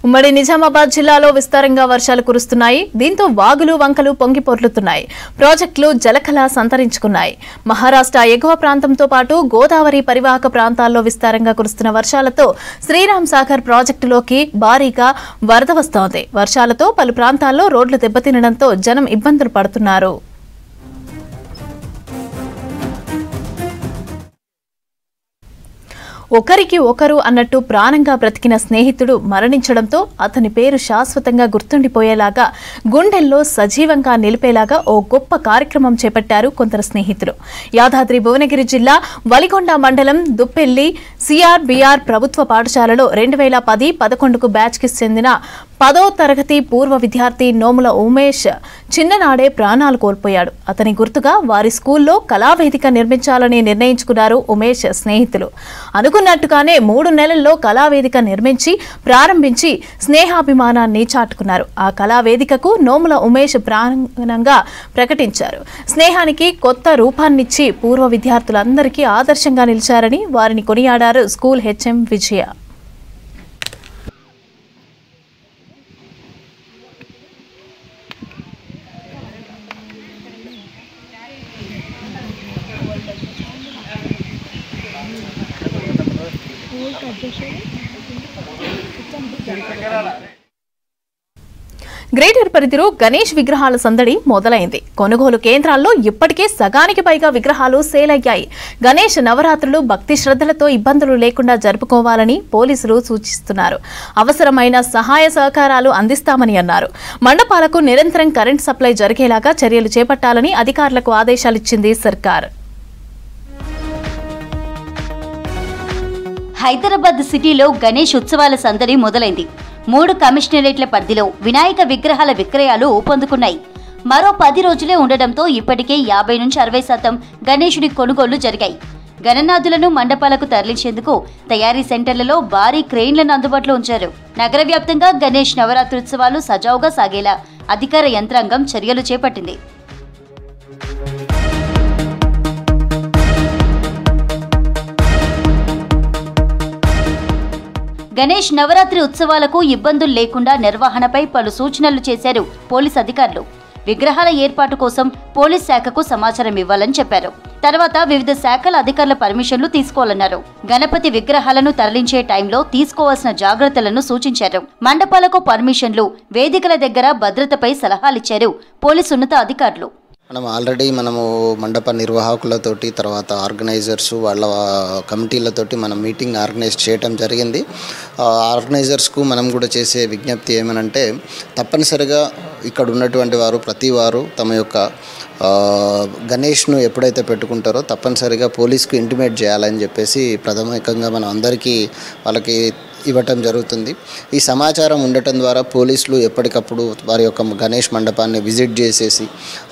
ఉమ్మడి నిజామాబాద్ జిల్లాలో విస్తారంగా వర్షాలు కురుస్తున్నాయి. దీంతో వాగులు, వంకలు పొంగి పొర్లుతున్నాయి. ప్రాజెక్టులు జలకళ సంతరించుకున్నాయి. మహారాష్ట్ర ఎగువ ప్రాంతంతో పాటు గోదావరి పరివాహక ప్రాంతాల్లో విస్తారంగా కురుస్తున్న వర్షాలతో శ్రీరామ్ సాగర్ ప్రాజెక్టులోకి భారీగా వరద వస్తోంది. వర్షాలతో పలు ప్రాంతాల్లో రోడ్లు దెబ్బతినడంతో జనం ఇబ్బందులు పడుతున్నారు. ఒకరికి ఒకరు అన్నట్టు ప్రాణంగా బ్రతికిన స్నేహితుడు మరణించడంతో అతని పేరు శాశ్వతంగా గుర్తుండిపోయేలాగా, గుండెల్లో సజీవంగా నిలిపేలాగా ఓ గొప్ప కార్యక్రమం చేపట్టారు కొందరు స్నేహితులు. యాదాద్రి భువనగిరి జిల్లా వలిగొండ మండలం దుప్పెల్లి సిఆర్బిఆర్ ప్రభుత్వ పాఠశాలలో 2010-11 బ్యాచ్కి చెందిన 10వ తరగతి పూర్వ విద్యార్థి నోముల ఉమేష్ చిన్ననాడే ప్రాణాలు కోల్పోయాడు. అతని గుర్తుగా వారి స్కూల్లో కళావేదిక నిర్మించాలని నిర్ణయించుకున్నారు ఉమేష్ స్నేహితులు. అనుకున్నట్టుగానే 3 నెలల్లో కళావేదిక ప్రారంభించి స్నేహాభిమానాన్ని చాటుకున్నారు. ఆ కళావేదికకు నోముల ఉమేష్ ప్రాంగణంగా ప్రకటించారు. స్నేహానికి కొత్త రూపాన్నిచ్చి పూర్వ విద్యార్థులందరికీ ఆదర్శంగా నిలిచారని వారిని కొనియాడారు స్కూల్ హెచ్ఎం విజయ. గ్రేటర్ పరిధిలో గణేష్ విగ్రహాల సందడి మొదలైంది. కొనుగోలు కేంద్రాల్లో ఇప్పటికే సగానికి పైగా విగ్రహాలు సేల్ అయ్యాయి. గణేష్ నవరాత్రులు భక్తి శ్రద్ధలతో ఇబ్బందులు లేకుండా జరుపుకోవాలని పోలీసులు సూచిస్తున్నారు. అవసరమైన సహాయ సహకారాలు అందిస్తామని అన్నారు. మండపాలకు నిరంతరం కరెంట్ సప్లై జరిగేలాగా చర్యలు చేపట్టాలని అధికారులకు ఆదేశాలిచ్చింది సర్కార్. హైదరాబాద్ సిటీలో గణేష్ ఉత్సవాల సందడి మొదలైంది. 3 కమిషనరేట్ల పరిధిలో వినాయక విగ్రహాల విక్రయాలు ఊపందుకున్నాయి. మరో 10 రోజులే ఉండడంతో ఇప్పటికే 50 నుంచి 60% గణేశుడి కొనుగోళ్లు జరిగాయి. గణనాథులను మండపాలకు తరలించేందుకు తయారీ సెంటర్లలో భారీ క్రెయిన్లను అందుబాటులో ఉంచారు. నగర వ్యాప్తంగా గణేష్ నవరాత్రోత్సవాలు సజావుగా సాగేలా అధికార యంత్రాంగం చర్యలు చేపట్టింది. గణేష్ నవరాత్రి ఉత్సవాలకు ఇబ్బందులు లేకుండా నిర్వహణపై పలు సూచనలు చేశారు పోలీస్ అధికారులు. విగ్రహాల ఏర్పాటు కోసం పోలీస్ శాఖకు సమాచారం ఇవ్వాలని చెప్పారు. తర్వాత వివిధ శాఖల అధికారుల పర్మిషన్లు తీసుకోవాలన్నారు. గణపతి విగ్రహాలను తరలించే టైంలో తీసుకోవాల్సిన జాగ్రత్తలను సూచించారు. మండపాలకు పర్మిషన్లు, వేదికల దగ్గర భద్రతపై సలహాలిచ్చారు పోలీసు ఉన్నత అధికారులు. ఆల్రెడీ మండప నిర్వాహకులతోటి తర్వాత ఆర్గనైజర్స్ వాళ్ళ కమిటీలతోటి మీటింగ్ ఆర్గనైజ్ చేయడం జరిగింది. ఆర్గనైజర్స్కు మనం కూడా చేసే విజ్ఞప్తి ఏమనంటే తప్పనిసరిగా ఇక్కడ ఉన్నటువంటి వారు ప్రతి వారు తమ యొక్క గణేష్ను ఎప్పుడైతే పెట్టుకుంటారో తప్పనిసరిగా పోలీస్కు ఇంటిమేట్ చేయాలని చెప్పేసి ప్రాథమికంగా మనం అందరికీ వాళ్ళకి ఇవ్వటం జరుగుతుంది. ఈ సమాచారం ఉండటం ద్వారా పోలీసులు ఎప్పటికప్పుడు వారి యొక్క గణేష్ మండపాన్ని విజిట్ చేసేసి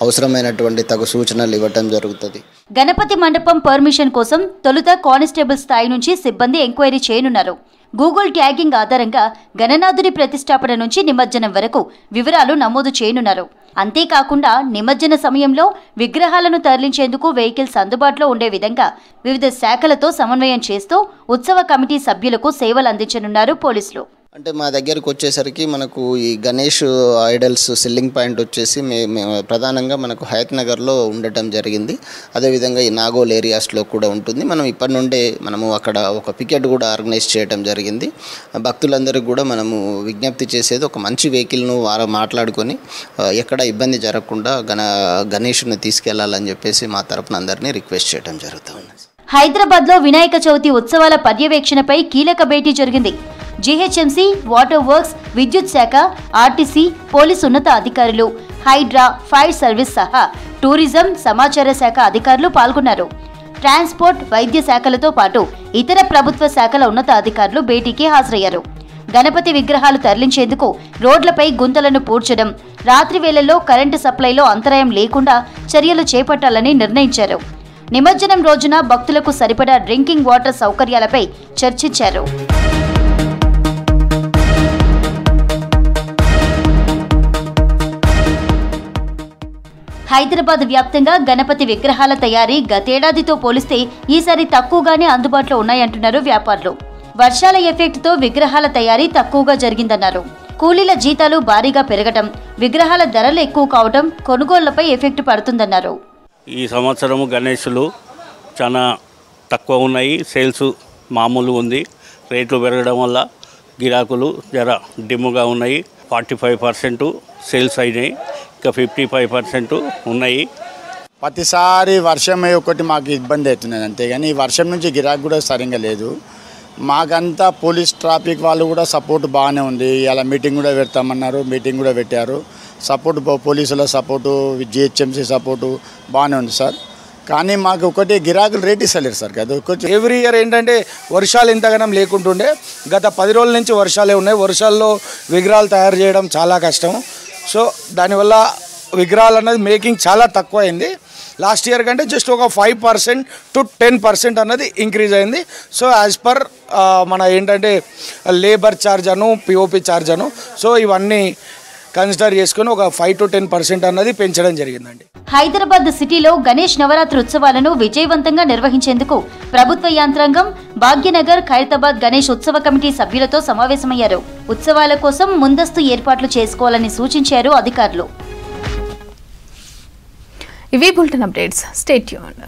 అవసరమైనటువంటి తగు సూచనలు ఇవ్వటం జరుగుతుంది. గణపతి మండపం పర్మిషన్ కోసం తొలుత కానిస్టేబుల్ స్థాయి నుంచి సిబ్బంది ఎంక్వైరీ చేయనున్నారు. గూగుల్ ట్యాగింగ్ ఆధారంగా గణనాథుడి ప్రతిష్టాపన నుంచి నిమజ్జనం వరకు వివరాలు నమోదు చేయనున్నారు. అంతేకాకుండా నిమజ్జన సమయంలో విగ్రహాలను తరలించేందుకు వెహికల్స్ అందుబాటులో ఉండే విధంగా వివిధ శాఖలతో సమన్వయం చేస్తూ ఉత్సవ కమిటీ సభ్యులకు సేవలు అందించనున్నారు పోలీసులు. అంటే మా దగ్గరకు వచ్చేసరికి మనకు ఈ గణేష్ ఐడల్స్ సెల్లింగ్ పాయింట్ వచ్చేసి ప్రధానంగా మనకు హయత్ నగర్లో ఉండటం జరిగింది. అదేవిధంగా ఈ నాగోల్ ఏరియాస్లో కూడా ఉంటుంది. ఇప్పటి నుండే అక్కడ ఒక పికెట్ కూడా ఆర్గనైజ్ చేయడం జరిగింది. భక్తులందరికీ కూడా విజ్ఞప్తి చేసేది ఒక మంచి వెహికల్ను వారు మాట్లాడుకొని ఎక్కడ ఇబ్బంది జరగకుండా గణేష్ని తీసుకెళ్లాలని చెప్పేసి మా తరపున అందరినీ రిక్వెస్ట్ చేయడం జరుగుతుంది. హైదరాబాద్లో వినాయక చవితి ఉత్సవాల పర్యవేక్షణపై కీలక భేటీ జరిగింది. జీహెచ్ఎంసీ, వాటర్ వర్క్స్, విద్యుత్ శాఖ, ఆర్టీసీ, పోలీసు ఉన్నత అధికారులు, హైడ్రా, ఫైర్ సర్వీస్ సహా టూరిజం, సమాచార శాఖ అధికారులు పాల్గొన్నారు. ట్రాన్స్పోర్ట్, వైద్య శాఖలతో పాటు ఇతర ప్రభుత్వ శాఖల ఉన్నత అధికారులు భేటీకి హాజరయ్యారు. గణపతి విగ్రహాలు తరలించేందుకు రోడ్లపై గుంతలను పూడ్చడం, రాత్రి వేళల్లో కరెంటు సప్లైలో అంతరాయం లేకుండా చర్యలు చేపట్టాలని నిర్ణయించారు. నిమజ్జనం రోజున భక్తులకు సరిపడా డ్రింకింగ్ వాటర్ సౌకర్యాలపై చర్చించారు. హైదరాబాద్ వ్యాప్తంగా గణపతి విగ్రహాల తయారీ గతేడాదితో పోలిస్తే ఈసారి తక్కువగానే అందుబాటులో ఉన్నాయంటున్నారు వ్యాపారులు. వర్షాల ఎఫెక్ట్తో విగ్రహాల తయారీ తక్కువగా జరిగిందన్నారు. కూలీల జీతాలు భారీగా పెరగటం, విగ్రహాల ధరలు ఎక్కువ కావటం కొనుగోళ్లపై ఎఫెక్ట్ పడుతుందన్నారు. ఈ సంవత్సరము గణేశులు చాలా తక్కువ ఉన్నాయి. సేల్స్ మామూలు ఉంది. రేట్లు పెరగడం వల్ల గిరాకులు జర డిమ్ముగా ఉన్నాయి. 45% సేల్స్ అయినాయి. ఇంకా 55% ఉన్నాయి. ప్రతిసారి వర్షమే ఒకటి మాకు ఇబ్బంది అవుతున్నది, అంతేగాని ఈ వర్షం నుంచి గిరాకు కూడా సరిగ్గా లేదు. మాకంతా పోలీస్ ట్రాఫిక్ వాళ్ళు కూడా సపోర్ట్ బాగానే ఉంది. ఇలా మీటింగ్ కూడా పెడతామన్నారు, మీటింగ్ కూడా పెట్టారు. సపోర్ట్ పోలీసుల సపోర్టు, జిహెచ్ఎంసీ సపోర్టు బాగానే ఉంది సార్. కానీ మాకు ఒకటి గిరాకులు రేట్ ఇస్తలేరు సార్ కదా కొంచెం. ఎవ్రీ ఇయర్ ఏంటంటే వర్షాలు ఇంతగానం లేకుంటుండే, గత 10 రోజుల నుంచి వర్షాలే ఉన్నాయి. వర్షాల్లో విగ్రహాలు తయారు చేయడం చాలా కష్టం. సో దానివల్ల విగ్రహాలు అన్నది మేకింగ్ చాలా తక్కువ అయింది. లాస్ట్ ఇయర్ కంటే జస్ట్ ఒక 5% to 10% అన్నది ఇంక్రీజ్ అయింది. సో యాజ్ పర్ మన ఏంటంటే లేబర్ ఛార్జ్ అను పిఓపి ఛార్జ్ అను సో ఇవన్నీ కన్సిడర్ చేసుకుని ఒక 5 to 10% అన్నది పెంచడం జరిగిందండి. హైదరాబాద్ సిటీలో గణేష్ నవరాత్రి ఉత్సవాలను విజయవంతంగా నిర్వహించేందుకు ప్రభుత్వ యంత్రాంగం భాగ్యనగర్ ఖైరతాబాద్ గణేష్ ఉత్సవ కమిటీ సభ్యులతో సమావేశమయ్యారు. ఉత్సవాల కోసం ముందస్తు ఏర్పాట్లు చేసుకోవాలని సూచించారు అధికారులు. ఇవి బులెటిన్ అప్డేట్స్. Stay tuned.